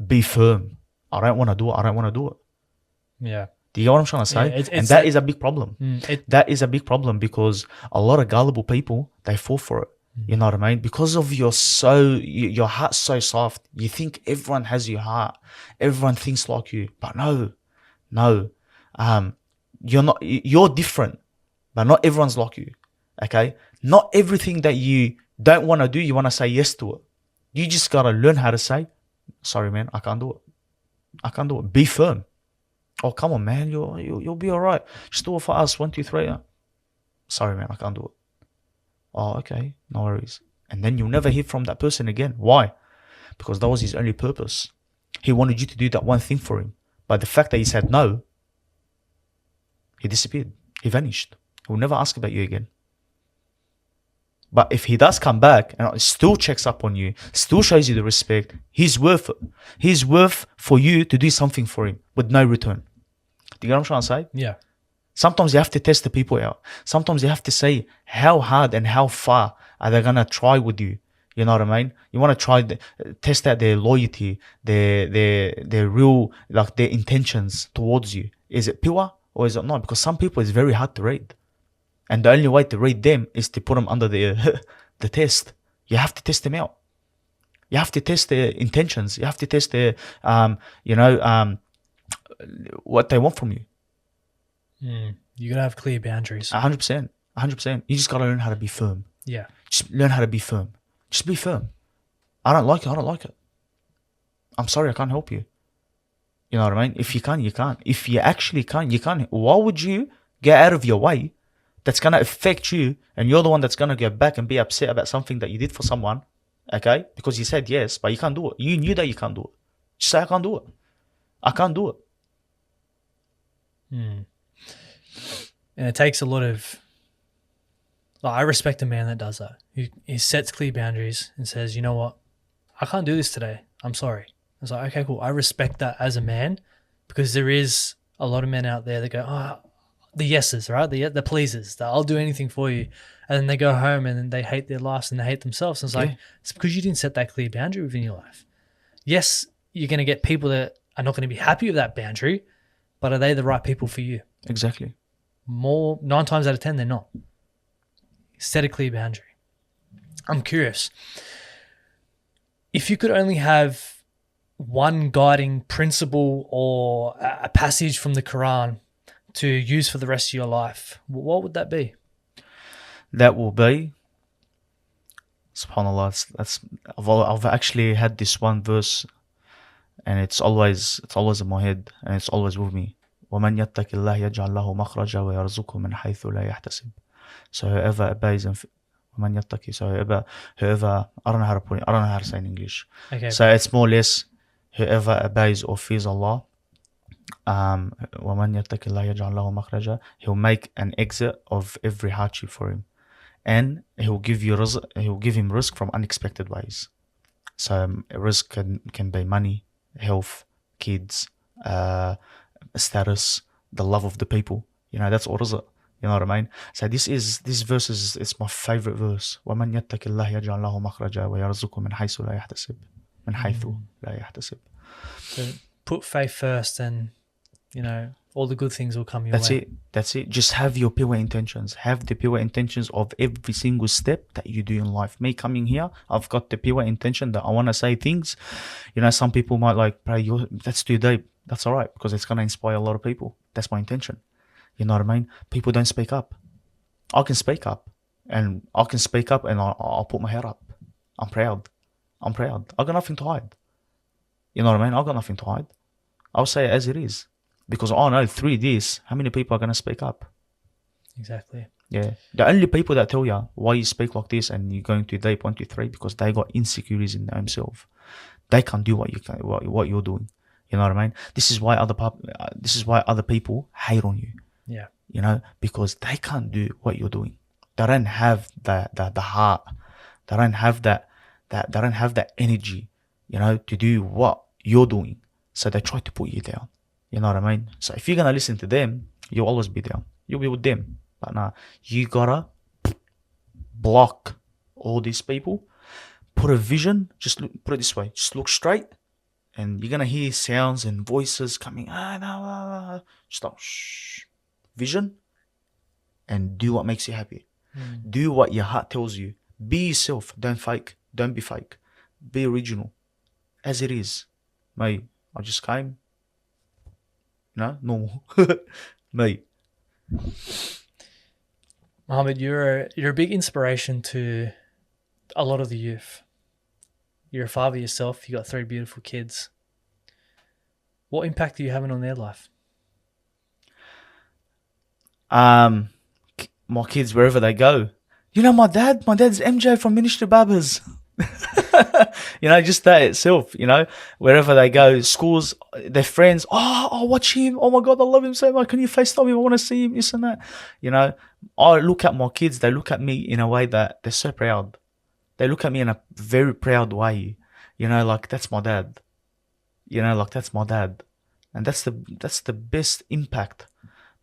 Be firm. I don't want to do it. Yeah. Do you get what I'm trying to say? And that is a big problem. That is a big problem because a lot of gullible people, they fall for it. You know what I mean? Because of your heart's so soft, you think everyone has your heart. Everyone thinks like you. But no. You're different. But not everyone's like you, okay? Not everything that you don't want to do, you want to say yes to it. You just got to learn how to say, sorry, man, I can't do it. Be firm. Oh, come on, man, you'll be all right. Just do it for us, 1, 2, 3. Sorry, man, I can't do it. Oh, okay, no worries. And then you'll never hear from that person again. Why? Because that was his only purpose. He wanted you to do that one thing for him. But the fact that he said no, he disappeared. He vanished. He will never ask about you again. But if he does come back and still checks up on you, still shows you the respect, he's worth it. He's worth for you to do something for him with no return. Do you get what I'm trying to say? Yeah. Sometimes you have to test the people out. Sometimes you have to say how hard and how far are they gonna try with you. You know what I mean? You want to try test out their loyalty, their real, like their intentions towards you. Is it pure or is it not? Because some people it's very hard to read, and the only way to read them is to put them under the the test. You have to test them out. You have to test their intentions. You have to test their what they want from you. You gotta have clear boundaries. 100%. 100%. You just gotta learn how to be firm. Yeah. Just learn how to be firm. Just be firm. I don't like it. I don't like it. I'm sorry. I can't help you. You know what I mean? If you can, you can't. If you actually can, you can't. Why would you get out of your way that's going to affect you and you're the one that's going to go back and be upset about something that you did for someone, okay? Because you said yes, but you can't do it. You knew that you can't do it. Just say, I can't do it. I can't do it. And it takes a lot of... I respect a man that does that. He sets clear boundaries and says, you know what? I can't do this today. I'm sorry. It's like, okay, cool. I respect that as a man, because there is a lot of men out there that go, the yeses, right? The pleasers, that I'll do anything for you. And then they go home and then they hate their lives and they hate themselves. And it's like, it's because you didn't set that clear boundary within your life. Yes, you're going to get people that are not going to be happy with that boundary, but are they the right people for you? Exactly. 9 times out of 10, they're not. Set a clear boundary. I'm curious. If you could only have one guiding principle or a passage from the Quran to use for the rest of your life, what would that be? That will be, subhanAllah, I've actually had this one verse and it's always in my head and it's always with me. وَمَنْ يَتَّقِ اللَّهَ يَجْعَلْ لَهُ مَخْرَجًا وَيَرْزُقْهُ مِنْ حَيْثُ لَا يَحْتَسِبُ. So whoever obeys and وَمَنْ يَتَّقِ, so whoever, I don't know how to put it, I don't know how to say in English. Okay. So it's more or less whoever obeys or fears Allah, وَمَنْ يَتَّقِ اللَّهَ يَجْعَلْ لَهُ مَخْرَجًا, he'll make an exit of every hardship for him. And he'll give him rizq from unexpected ways. So rizq can be money, health, kids, status, the love of the people. You know, that's all rizq. You know what I mean? So this verse is my favorite verse. وَمَنْ يَتَّقِ اللَّهَ يَجْعَلْ لَهُ مَخْرَجًا وَيَرْزُقْهُ مِنْ حَيْثُ لَا يَحْتَسِبُ. مِنْ حَيْثُ لَا يَحْتَسِبُ. So put faith first and, all the good things will come your way. That's it. Just have your pure intentions. Have the pure intentions of every single step that you do in life. Me coming here, I've got the pure intention that I want to say things. Some people might like, that's too deep. That's all right, because it's going to inspire a lot of people. That's my intention. You know what I mean? People don't speak up. I can speak up. And I'll put my head up. I'm proud. I got nothing to hide. You know what I mean? I got nothing to hide. I'll say it as it is. Because I know through this, how many people are going to speak up? Exactly. Yeah. The only people that tell you why you speak like this and you're going too deep 1, 2, 3, because they got insecurities in themselves. They can't do what you're doing. You know what I mean? This is why other people hate on you. Yeah. Because they can't do what you're doing. They don't have the heart. They don't have that energy, to do what you're doing. So they try to put you down. You know what I mean? So if you're gonna listen to them, you'll always be down. You'll be with them. But nah, you gotta block all these people. Put a vision. Put it this way. Just look straight, and you're gonna hear sounds and voices coming. Stop. Shh. Vision, and do what makes you happy. Do what your heart tells you. Be yourself. Don't fake. Don't be fake. Be original, as it is. Mate, I just came. Normal. Me. Mohamad, you're a big inspiration to a lot of the youth. You're a father yourself. You got 3 beautiful kids. What impact are you having on their life? My kids, wherever they go. My dad's MJ from Ministry of Barbers. You know, just that itself, you know, wherever they go, schools, their friends, oh, watch him. Oh my God, I love him so much. Can you FaceTime him? I want to see him, this and that. You know, I look at my kids, they look at me in a way that they're so proud. They look at me in a very proud way. You know, like, that's my dad. You know, like, that's my dad. And that's the best impact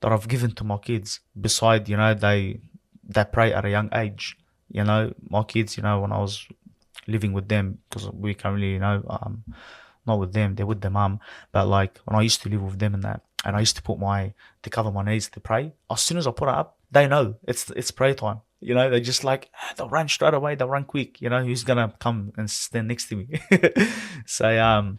that I've given to my kids. Beside, you know, they pray at a young age. You know, my kids, you know, when I was living with them, because we currently, you know, not with them, they're with their mum. But like, when I used to live with them and that, and I used to to cover my knees to pray. As soon as I put it up, they know it's prayer time. You know, they're just like, they'll run straight away, they'll run quick. You know, who's gonna come and stand next to me? So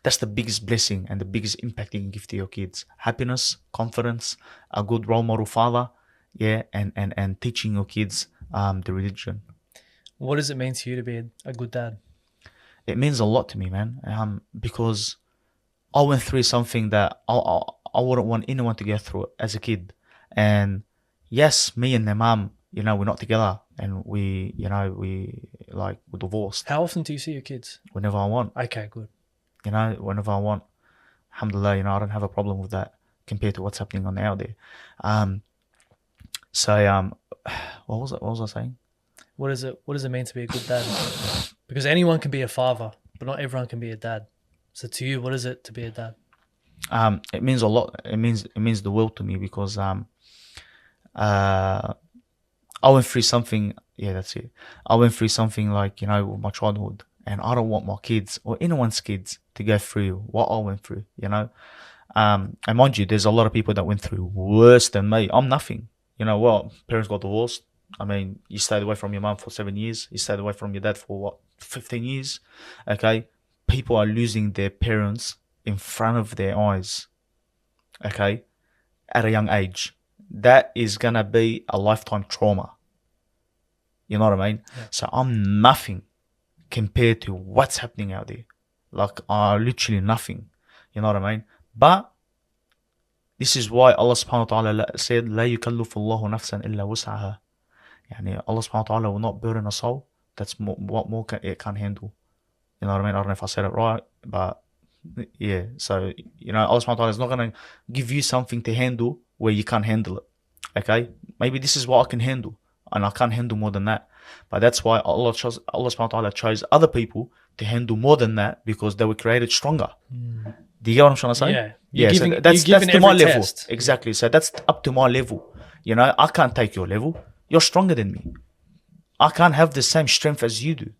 that's the biggest blessing and the biggest impact you can give to your kids: happiness, confidence, a good role model father, yeah, and teaching your kids the religion. What does it mean to you to be a good dad? It means a lot to me, man, because I went through something that I wouldn't want anyone to go through as a kid. And yes, me and their mum, you know, we're not together, and we we're divorced. How often do you see your kids? Whenever I want. Okay, good. You know, whenever I want. Alhamdulillah, you know, I don't have a problem with that compared to what's happening on out there. So what was I saying? What does it mean to be a good dad? Because anyone can be a father, but not everyone can be a dad. So to you, what is it to be a dad? It means a lot. It means the world to me, because I went through something. Yeah, that's it. I went through something, like, you know, with my childhood, and I don't want my kids or anyone's kids to go through what I went through. You know, and mind you, there's a lot of people that went through worse than me. I'm nothing. You know what? Parents got divorced. I mean, you stayed away from your mum for 7 years. You stayed away from your dad for what, 15 years? Okay, people are losing their parents in front of their eyes. Okay, at a young age, that is gonna be a lifetime trauma. You know what I mean? Yeah. So I'm nothing compared to what's happening out there. Like, literally nothing. You know what I mean? But this is why Allah subhanahu wa ta'ala said, لا يكلف الله نفسا إلا وسعها. Yani Allah subhanahu wa ta'ala will not burden a soul that's what more it can handle. You know what I mean? I don't know if I said it right, but yeah. So, you know, Allah subhanahu wa ta'ala is not going to give you something to handle where you can't handle it. Okay? Maybe this is what I can handle, and I can't handle more than that. But that's why Allah subhanahu wa ta'ala chose other people to handle more than that, because they were created stronger. Do you get what I'm trying to say? Yeah. Yeah, so that's to my level. Exactly. So that's up to my level. You know, I can't take your level. You're stronger than me. I can't have the same strength as you do.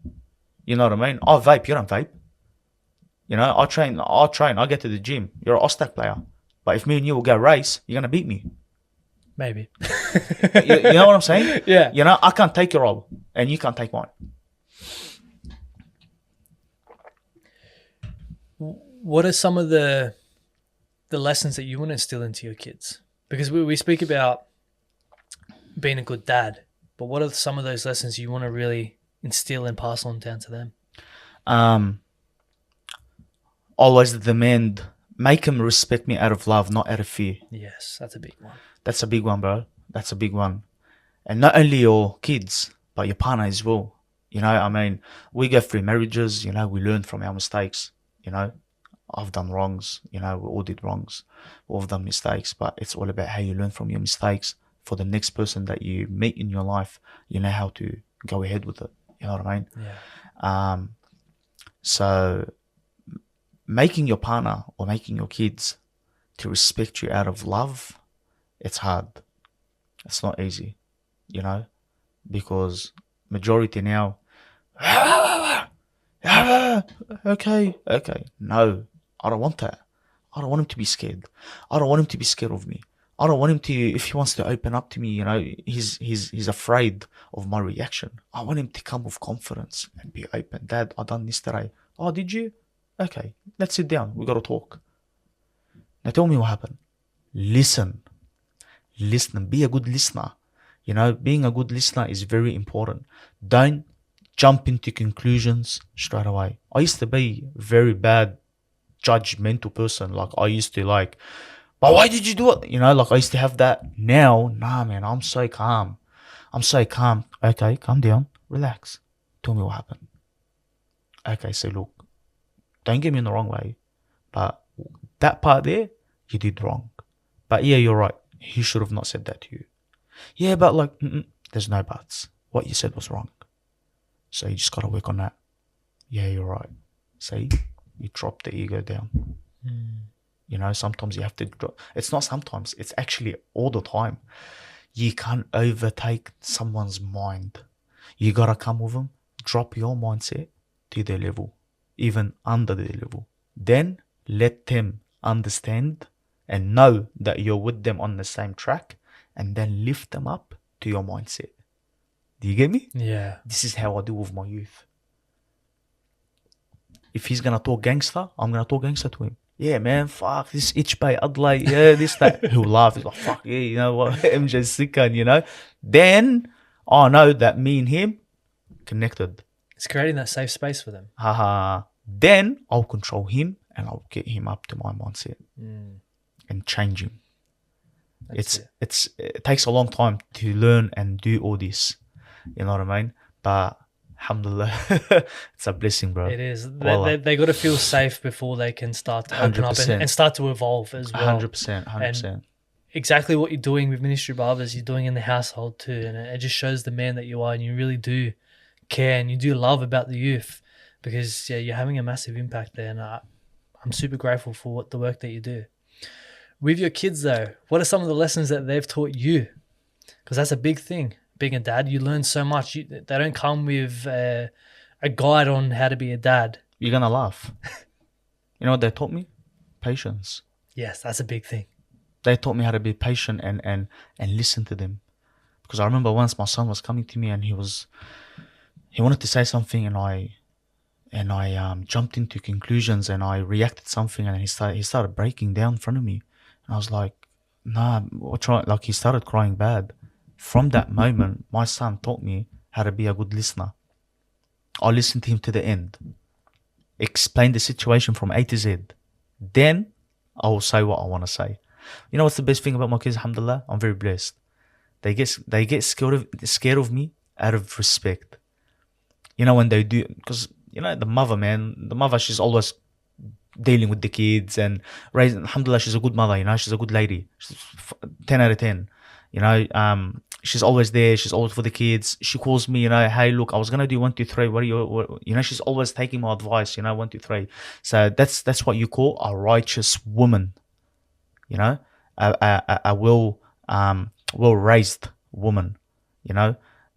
You know what I mean? I vape, you don't vape. You know, I train, I get to the gym. You're an Ostak player. But if me and you will go race, you're going to beat me. Maybe. You know what I'm saying? Yeah. You know, I can't take your role, and you can't take mine. What are some of the lessons that you want to instill into your kids? Because we speak about being a good dad, but what are some of those lessons you want to really instill and pass on down to them? Always demand, make them respect me out of love, not out of fear. Yes, that's a big one. That's a big one, bro. That's a big one. And not only your kids, but your partner as well. You know, I mean, we go through marriages, you know, we learn from our mistakes. You know, I've done wrongs, you know, we all did wrongs. We've all done mistakes, but it's all about how you learn from your mistakes. For the next person that you meet in your life, you know how to go ahead with it. You know what I mean? Yeah. So making your partner or making your kids to respect you out of love, it's hard. It's not easy, you know, because majority now, okay. No, I don't want that. I don't want him to be scared. I don't want him to be scared of me. I don't want him to, if he wants to open up to me, you know, he's afraid of my reaction. I want him to come with confidence and be open. Dad, I done this today. Oh, did you? Okay, let's sit down. We got to talk. Now tell me what happened. Listen. Be a good listener. You know, being a good listener is very important. Don't jump into conclusions straight away. I used to be a very bad judgmental person. Like, I used to like, but why did you do it? You know, like, I used to have that. Now, nah, man, I'm so calm. Okay, calm down. Relax. Tell me what happened. Okay, so look, don't get me in the wrong way, but that part there, you did wrong. But yeah, you're right. He should have not said that to you. Yeah, but like, there's no buts. What you said was wrong. So you just got to work on that. Yeah, you're right. See, you drop the ego down. You know, sometimes you have to drop. It's not sometimes. It's actually all the time. You can't overtake someone's mind. You got to come with them. Drop your mindset to their level, even under their level. Then let them understand and know that you're with them on the same track, and then lift them up to your mindset. Do you get me? Yeah. This is how I do with my youth. If he's gonna talk gangster, I'm gonna talk gangster to him. Yeah, man, fuck this itch bay, Adlai, yeah, this, that. He'll laugh. He's like, fuck, yeah, you know what, MJ's sick, and you know. Then I know that me and him connected. It's creating that safe space for them. Haha. Then I'll control him and I'll get him up to my mindset and change him. It takes a long time to learn and do all this. You know what I mean? But alhamdulillah, it's a blessing, bro. It is. They got to feel safe before they can start to open up and start to evolve as well. 100%. And exactly what you're doing with Ministry of Barbers, you're doing in the household too. And it just shows the man that you are, and you really do care and you do love about the youth, because you're having a massive impact there. And I'm super grateful for the work that you do. With your kids though, what are some of the lessons that they've taught you? Because that's a big thing. Being a dad, you learn so much. They don't come with a guide on how to be a dad. You're going to laugh. You know what they taught me? Patience. Yes, that's a big thing. They taught me how to be patient and listen to them. Because I remember once my son was coming to me and he wanted to say something, and I jumped into conclusions and I reacted something, and he started breaking down in front of me. And I was like, nah, what's wrong? Like, he started crying bad. From that moment, my son taught me how to be a good listener. I listened to him to the end, explain the situation from A to Z. Then I will say what I want to say. You know what's the best thing about my kids? Alhamdulillah, I'm very blessed. They get scared of me out of respect. You know, when they do, because you know the mother, she's always dealing with the kids and raising. Alhamdulillah, she's a good mother. You know, she's a good lady. She's 10 out of 10. You know, she's always there. She's always for the kids. She calls me, you know, hey, look, I was gonna do 1, 2, 3. What are you know, she's always taking my advice. You know, 1, 2, 3. So that's what you call a righteous woman. You know, a well raised woman. You know,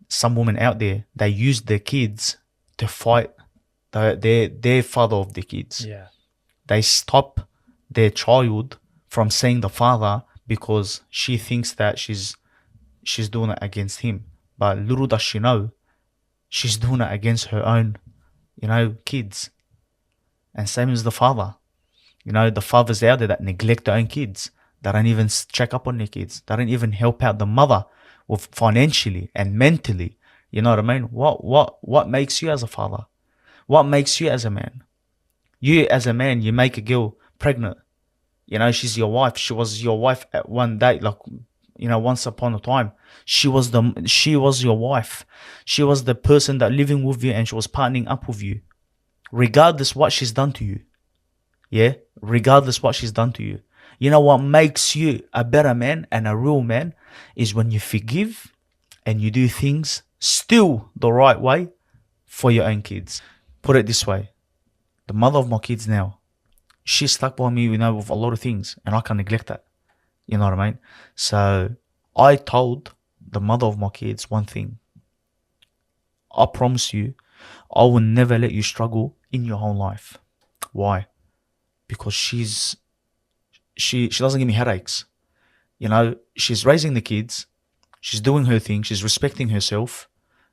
some women out there, they use their kids to fight their father of the kids. Yeah, they stop their child from seeing the father, because she thinks that she's doing it against him. But little does she know, she's doing it against her own, you know, kids. And same as the father. You know, the fathers out there that neglect their own kids. They don't even check up on their kids. They don't even help out the mother with financially and mentally. You know what I mean? What makes you as a father? What makes you as a man? You as a man, you make a girl pregnant. You know, she's your wife. She was your wife at one day, like, you know, once upon a time. She was your wife. She was the person that living with you, and she was partnering up with you. Regardless what she's done to you. Yeah? Regardless what she's done to you. You know what makes you a better man and a real man is when you forgive and you do things still the right way for your own kids. Put it this way. The mother of my kids now, she's stuck by me, you know, with a lot of things, and I can't neglect that. You know what I mean? So I told the mother of my kids one thing. I promise you, I will never let you struggle in your whole life. Why? Because she doesn't give me headaches. You know, she's raising the kids, she's doing her thing, she's respecting herself.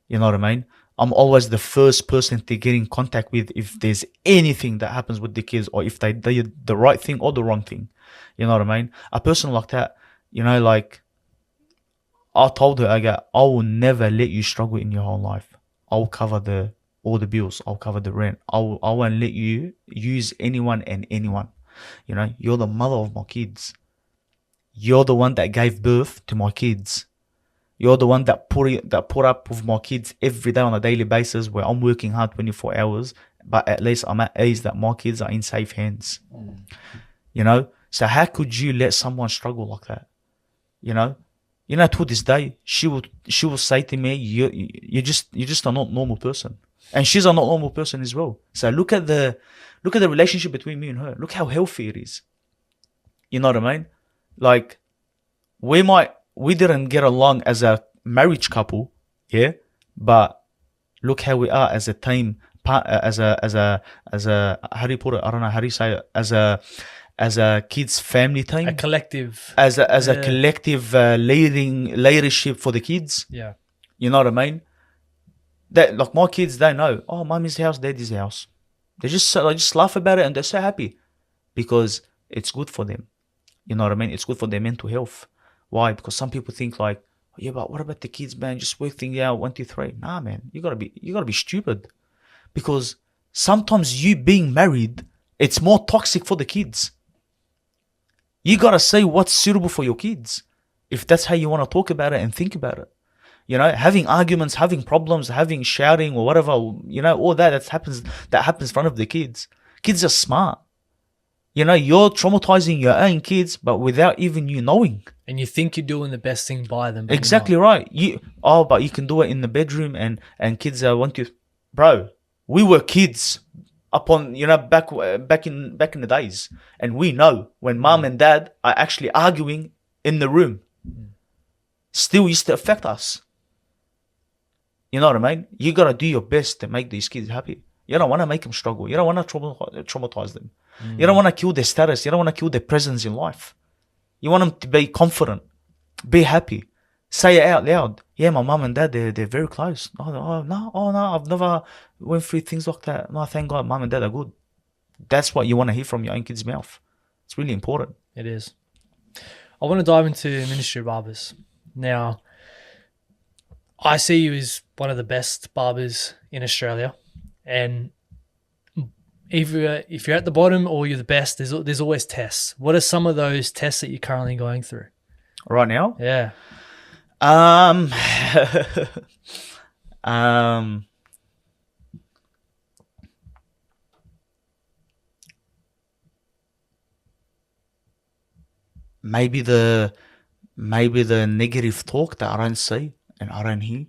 You know what I mean? I'm always the first person to get in contact with if there's anything that happens with the kids, or if they did the right thing or the wrong thing. You know what I mean? A person like that, you know, like, I told her, I will never let you struggle in your whole life. I'll cover all the bills. I'll cover the rent. I won't let you use anyone and anyone. You know, you're the mother of my kids. You're the one that gave birth to my kids. You're the one that put up with my kids every day on a daily basis, where I'm working hard 24 hours but at least I'm at ease that my kids are in safe hands. You know, so how could you let someone struggle like that? You know, to this day, she will say to me, you're just a not normal person, and she's a not normal person as well. So look at the relationship between me and her. Look how healthy it is. You know what I mean? Like, we didn't get along as a marriage couple, yeah, but look how we are as a team, as a how do you put it? I don't know how do you say it, as a kids family team, A collective. as a collective leadership for the kids. Yeah. You know what I mean? That, like, my kids, they know, oh, mommy's house, daddy's house. They just laugh about it, and they're so happy because it's good for them. You know what I mean? It's good for their mental health. Why? Because some people think like, yeah, but what about the kids, man? Just work things out, 1, 2, 3. Nah, man, you gotta be stupid, because sometimes you being married, it's more toxic for the kids. You gotta say what's suitable for your kids, if that's how you want to talk about it and think about it. You know, having arguments, having problems, having shouting or whatever, you know, all that happens in front of the kids. Kids are smart. You know, you're traumatizing your own kids, but without even you knowing. And you think you're doing the best thing by them. But Exactly right. But you can do it in the bedroom, and kids want to, bro. We were kids upon, back in the days, and we know when mom and dad are actually arguing in the room, still used to affect us. You know what I mean? You gotta do your best to make these kids happy. You don't want to make them struggle. You don't want to traumatize them. You don't want to kill their status. You don't want to kill their presence in life. You want them to be confident, be happy, say it out loud. Yeah, my mom and dad, they're very close. No, I've never went through things like that. No, thank God, mom and dad are good. That's what you want to hear from your own kid's mouth. It's really important. It is. I want to dive into Ministry of Barbers. Now, I see you as one of the best barbers in Australia, and if you're at the bottom or you're the best, there's always tests. What are some of those tests that you're currently going through right now? Yeah. Maybe the negative talk that I don't see and I don't hear.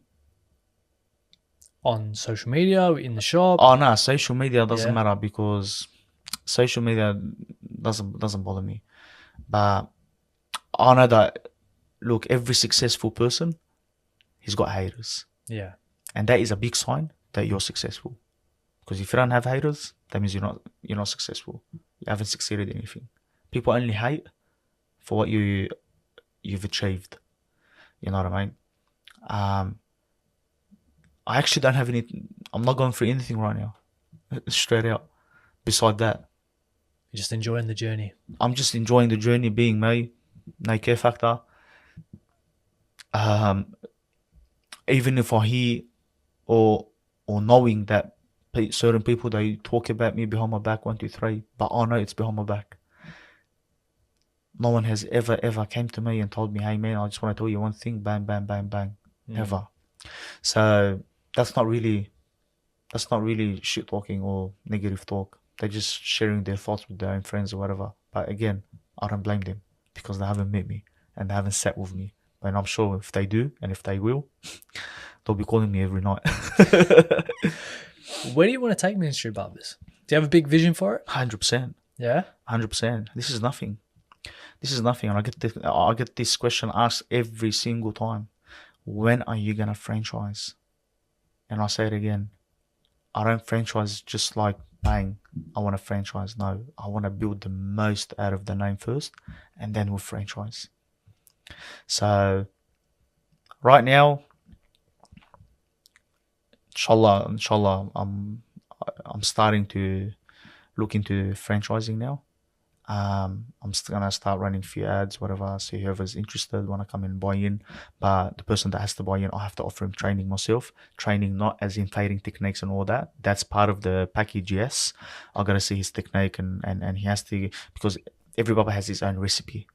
On social media, in the shop? Oh no, social media doesn't Yeah. matter, because social media doesn't bother me. But I know that, look, every successful person, he's got haters. Yeah. And that is a big sign that you're successful. Because if you don't have haters, that means you're not successful. You haven't succeeded in anything. People only hate for what you've achieved. You know what I mean? I actually don't have any. I'm not going through anything right now. Straight out. Beside that, You're just enjoying the journey. I'm just enjoying the journey, being me. No care factor. Even if I hear or knowing that certain people, they talk about me behind my back, 1, 2, 3, but I know it's behind my back. No one has ever came to me and told me, hey man, I just want to tell you one thing, bang, bang, bang, bang. Never. So that's not really shit talking or negative talk. They're just sharing their thoughts with their own friends or whatever. But again, I don't blame them, because they haven't met me and they haven't sat with me. And I'm sure if they do, and if they will, they'll be calling me every night. Where do you want to take Ministry of Barbers? Do you have a big vision for it? 100%. Yeah? 100%. This is nothing. And I get this question asked every single time. When are you gonna franchise? And I say it again. I don't franchise just like bang, I want to franchise. No, I want to build the most out of the name first, and then we'll franchise. So right now, inshallah, I'm starting to look into franchising now. I'm gonna start running a few ads, whatever. See whoever's interested wanna come and buy in. But the person that has to buy in, I have to offer him training myself. Training not as in fading techniques and all that. That's part of the package. Yes, I gotta see his technique and he has to, because every barber has his own recipe.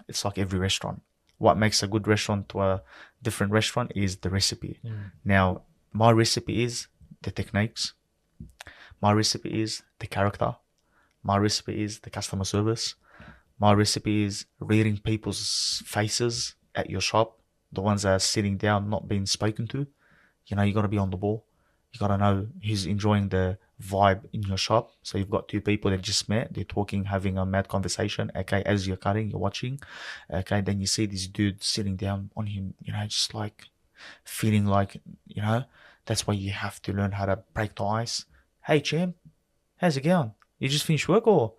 It's like every restaurant. What makes a good restaurant to a different restaurant is the recipe. Now, my recipe is the techniques. My recipe is the character. My recipe is the customer service. My recipe is reading people's faces at your shop, the ones that are sitting down, not being spoken to. You know, you got to be on the ball. You got to know who's enjoying the vibe in your shop. So you've got two people that just met. They're talking, having a mad conversation. Okay, as you're cutting, you're watching. Okay, then you see this dude sitting down on him, you know, just like feeling like, you know, that's why you have to learn how to break the ice. Hey, champ, how's it going? You just finished work or?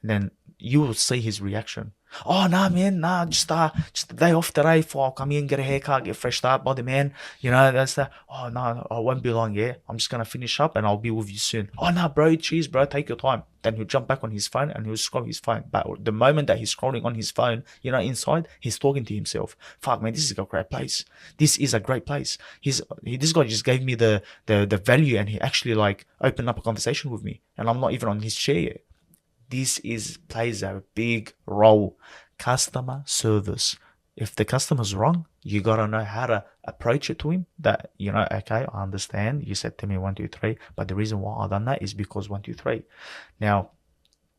And then you will see his reaction. Oh, nah, man, nah, just a day off today for I'll come in, get a haircut, get freshed up, body man. You know, that's that. Oh, no, I won't be long, yeah. I'm just going to finish up and I'll be with you soon. Oh, no, bro, cheers, bro, take your time. Then he'll jump back on his phone and he'll scroll his phone. But the moment that he's scrolling on his phone, you know, inside, he's talking to himself. Fuck, man, this is a great place. This is a great place. This guy just gave me the value and he actually like opened up a conversation with me. And I'm not even on his chair yet. This plays a big role. Customer service. If the customer's wrong, you gotta know how to approach it to him. That, you know, okay, I understand. You said to me 1, 2, 3, but the reason why I done that is because 1, 2, 3. Now,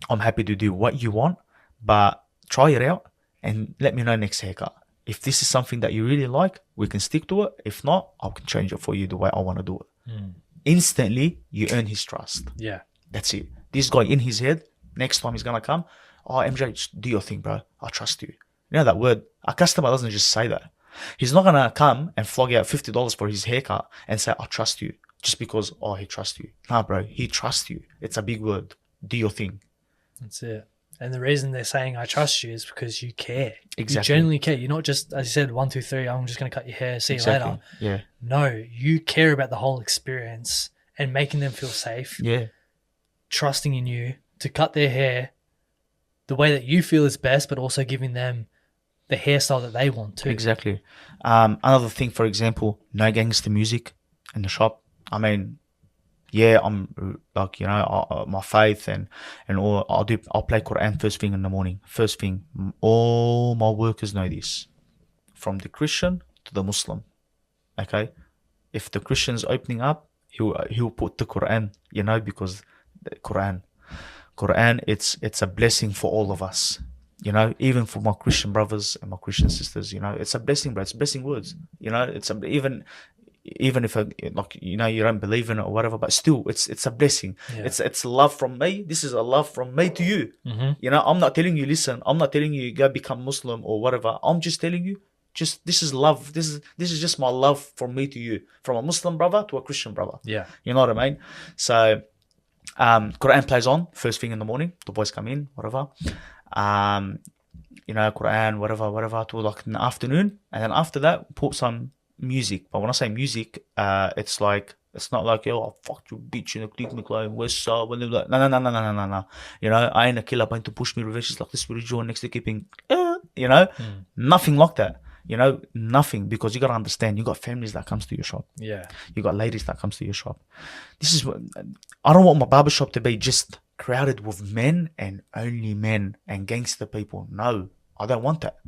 I'm happy to do what you want, but try it out and let me know next haircut. If this is something that you really like, we can stick to it. If not, I can change it for you the way I want to do it. Instantly, you earn his trust. Yeah. That's it. This guy in his head, next time he's going to come, oh, MJ, just do your thing, bro. I trust you. You know that word? A customer doesn't just say that. He's not going to come and flog out $50 for his haircut and say, I trust you, just because, oh, he trusts you. Nah, bro, he trusts you. It's a big word. Do your thing. That's it. And the reason they're saying I trust you is because you care. Exactly. You genuinely care. You're not just, as you said, 1, 2, 3, I'm just going to cut your hair, see you later. Yeah. No, you care about the whole experience and making them feel safe. Yeah. Trusting in you to cut their hair the way that you feel is best, but also giving them the hairstyle that they want too. Exactly. Another thing, for example, no gangster music in the shop. I mean, yeah, I'm like, you know, my faith and all. I'll play Quran first thing in the morning. First thing, all my workers know this, from the Christian to the Muslim. Okay, if the Christian's opening up, he'll put the Quran, you know, because the Quran, it's a blessing for all of us. You know, even for my Christian brothers and my Christian sisters, you know, it's a blessing, bro. It's blessing words. You know, it's even if like, you know, you don't believe in it or whatever, but still it's a blessing. Yeah. It's love from me. This is a love from me to you. You know, I'm not telling you, listen, I'm not telling you go become Muslim or whatever. I'm just telling you, just this is love. This is just my love from me to you, from a Muslim brother to a Christian brother. Yeah, you know what I mean. So Quran plays on first thing in the morning. The boys come in, whatever. You know, Quran, whatever, to like in the afternoon, and then after that, put some music. But when I say music, it's like, it's not like, yo, I fucked you, bitch, you know, click me, like, what's up? No. You know, I ain't a killer, going to push me, revenge is like this spiritual, next to keeping, you know, nothing like that. You know, nothing, because you got to understand, you got families that comes to your shop. Yeah. You got ladies that comes to your shop. This is what, I don't want my barbershop to be just crowded with men and only men and gangster people. No, I don't want that.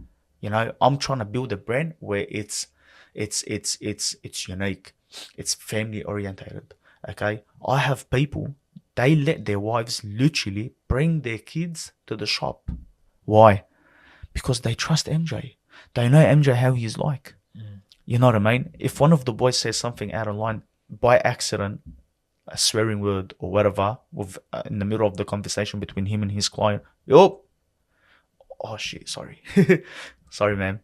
You know, I'm trying to build a brand where it's unique. It's family orientated. Okay. I have people, they let their wives literally bring their kids to the shop. Why? Because they trust MJ. They know MJ how he's like. You know what I mean? If one of the boys says something out of line by accident, a swearing word or whatever, with in the middle of the conversation between him and his client, yo, oh shit, sorry. Sorry, man.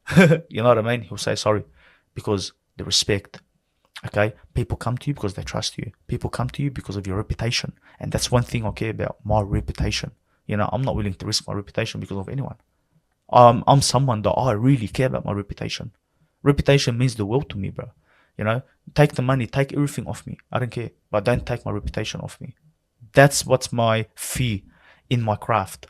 You know what I mean? He'll say sorry because the respect. Okay? People come to you because they trust you. People come to you because of your reputation. And that's one thing I care about, my reputation. You know, I'm not willing to risk my reputation because of anyone. I'm someone that I really care about my reputation. Reputation means the world to me, bro. You know, take the money, take everything off me. I don't care, but don't take my reputation off me. That's what's my fee in my craft.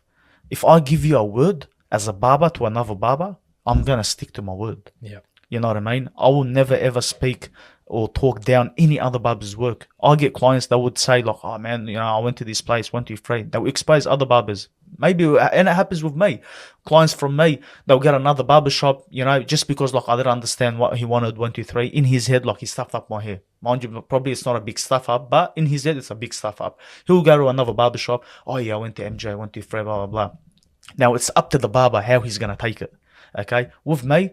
If I give you a word as a barber to another barber, I'm gonna stick to my word. Yeah. You know what I mean? I will never ever speak or talk down any other barber's work. I get clients that would say like, oh man, I went to this place, 1, 2, 3. They will expose other barbers. Maybe, and it happens with me. Clients from me, they'll get another barbershop, just because like I didn't understand what he wanted, 1, 2, 3. In his head, like he stuffed up my hair. Mind you, probably it's not a big stuff up, but in his head, it's a big stuff up. He'll go to another barbershop. Oh yeah, I went to MJ, 1, 2, 3, blah, blah, blah. Now it's up to the barber how he's going to take it. Okay. With me,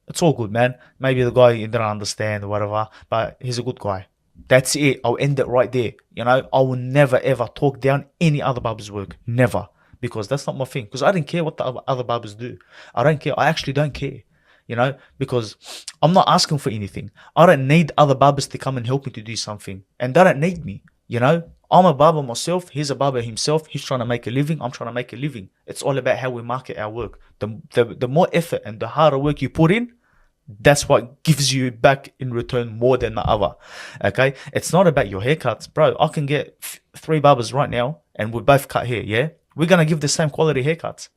it's all good, man. Maybe the guy didn't understand or whatever, but he's a good guy. That's it. I'll end it right there. I will never ever talk down any other barber's work. Never. Because that's not my thing. Because I don't care what the other barbers do. I don't care. I actually don't care. Because I'm not asking for anything. I don't need other barbers to come and help me to do something. And they don't need me. I'm a barber myself. He's a barber himself. He's trying to make a living. I'm trying to make a living. It's all about how we market our work. The more effort and the harder work you put in, that's what gives you back in return more than the other. Okay? It's not about your haircuts. Bro, I can get 3 barbers right now and we both cut hair, yeah? We're going to give the same quality haircuts.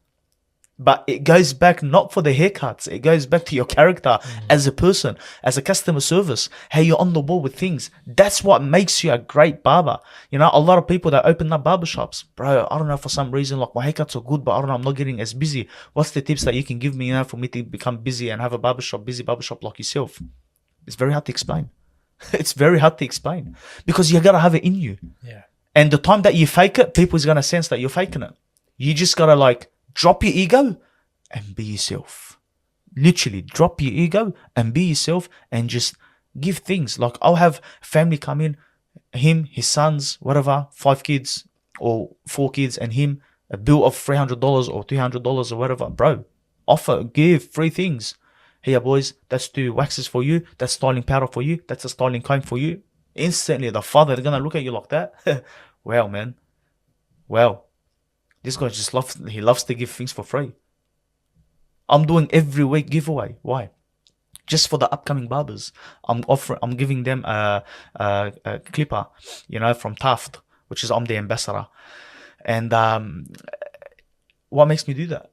But it goes back not for the haircuts. It goes back to your character as a person, as a customer service, how you're on the ball with things. That's what makes you a great barber. A lot of people that open up barbershops, bro, I don't know, for some reason, like my haircuts are good, but I don't know, I'm not getting as busy. What's the tips that you can give me, for me to become busy and have a busy barbershop like yourself? It's very hard to explain. It's very hard to explain because you got to have it in you. Yeah. And the time that you fake it, people's going to sense that you're faking it. You just got to drop your ego and be yourself. Literally, drop your ego and be yourself and just give things. Like I'll have family come in, him, his sons, whatever, 5 kids or 4 kids and him, a bill of $300 or $200 or whatever. Bro, offer, give 3 things. Here, boys, that's 2 waxes for you. That's styling powder for you. That's a styling comb for you. Instantly, the father is going to look at you like that. Wow, man. Wow. This guy just loves to give things for free. I'm doing every week giveaway. Why? Just for the upcoming barbers. I'm giving them a clipper, from Taft, which is I'm the ambassador. And what makes me do that?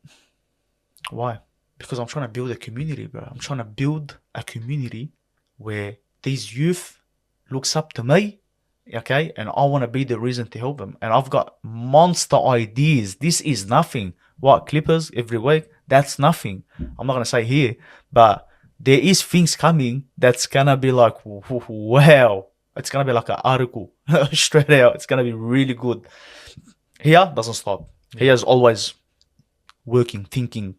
Why? Because I'm trying to build a community, bro. I'm trying to build a community where these youth looks up to me. Okay, and I want to be the reason to help them. And I've got monster ideas. This is nothing. What, clippers every week? That's nothing. I'm not going to say here, but there is things coming that's going to be like, wow. It's going to be like an article straight out. It's going to be really good. Here doesn't stop. Here is always working, thinking.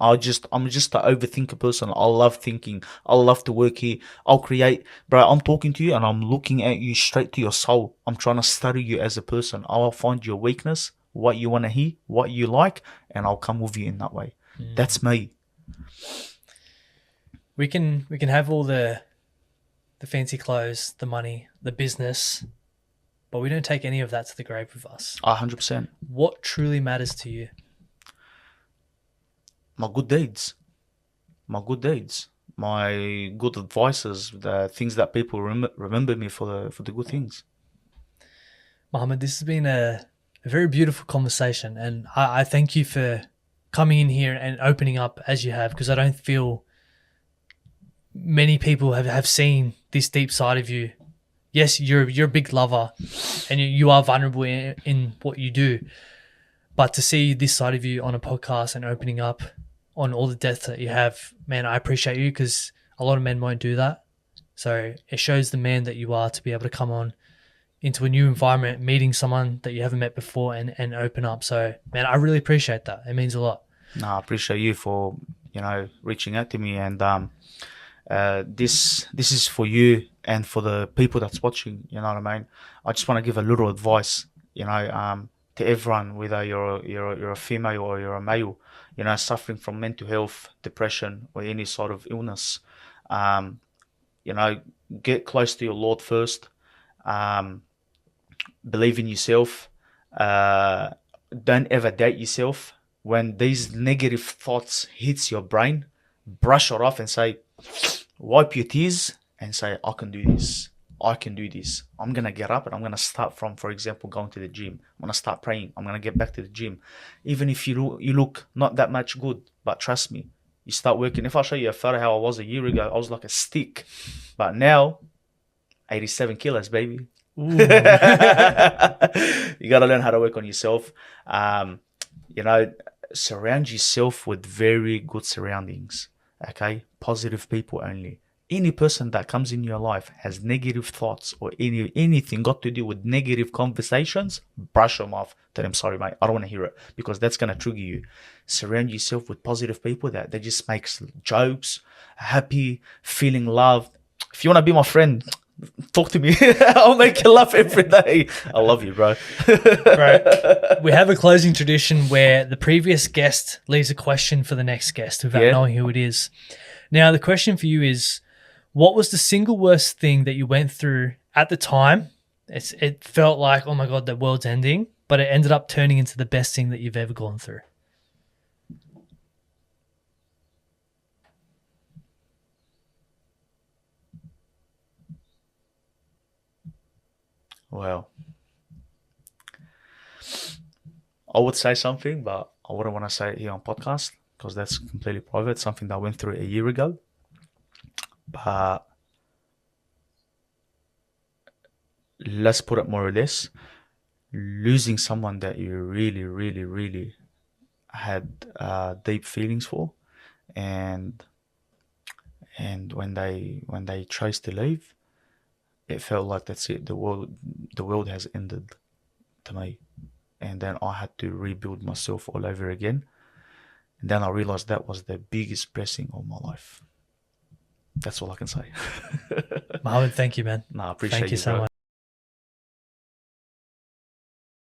I'm just an overthinker person. I love thinking. I love to work here. I'll create. Bro, I'm talking to you and I'm looking at you straight to your soul. I'm trying to study you as a person. I'll find your weakness, what you want to hear, what you like, and I'll come with you in that way. That's me. We can have all the fancy clothes, the money, the business, but we don't take any of that to the grave with us. 100%. What truly matters to you? My good deeds, my good advices, the things that people remember me for the good things. Mohamad, this has been a very beautiful conversation, and I thank you for coming in here and opening up as you have, because I don't feel many people have seen this deep side of you. Yes, you're a big lover, and you are vulnerable in what you do, but to see this side of you on a podcast and opening up on all the depth that you have, man, I appreciate you, because a lot of men won't do that. So it shows the man that you are to be able to come on into a new environment, meeting someone that you haven't met before and open up. So, man, I really appreciate that. It means a lot. No, I appreciate you for, reaching out to me. And this is for you and for the people that's watching, you know what I mean? I just want to give a little advice, to everyone, whether you're a female or you're a male, suffering from mental health, depression, or any sort of illness. Get close to your Lord first. Believe in yourself. Don't ever doubt yourself. When these negative thoughts hits your brain, brush it off and say, wipe your tears and say, I can do this. I can do this. I'm going to get up and I'm going to start from, for example, going to the gym. I'm going to start praying. I'm going to get back to the gym. Even if you look not that much good, but trust me, You start working. If I show you a photo how I was a year ago, I was like a stick. But now, 87 kilos, baby. You got to learn how to work on yourself. You know, surround yourself with very good surroundings. Okay? Positive people only. Any person that comes in your life has negative thoughts or anything got to do with negative conversations, brush them off. Tell them, sorry, mate, I don't want to hear it, because that's going to trigger you. Surround yourself with positive people that just makes jokes, happy, feeling loved. If you want to be my friend, talk to me. I'll make you laugh every day. I love you, bro. Right. We have a closing tradition where the previous guest leaves a question for the next guest without knowing who it is. Now, the question for you is, what was the single worst thing that you went through at the time? It felt like, oh my God, the world's ending, but it ended up turning into the best thing that you've ever gone through. Well, I would say something, but I wouldn't want to say it here on podcast because that's completely private, something that I went through a year ago. But let's put it more or less, losing someone that you really, really, really had deep feelings for, and when they chose to leave, it felt like that's it. The world has ended to me, and then I had to rebuild myself all over again. And then I realized that was the biggest blessing of my life. That's all I can say. Mohamad, thank you, man. No, I appreciate Thank you so bro. much.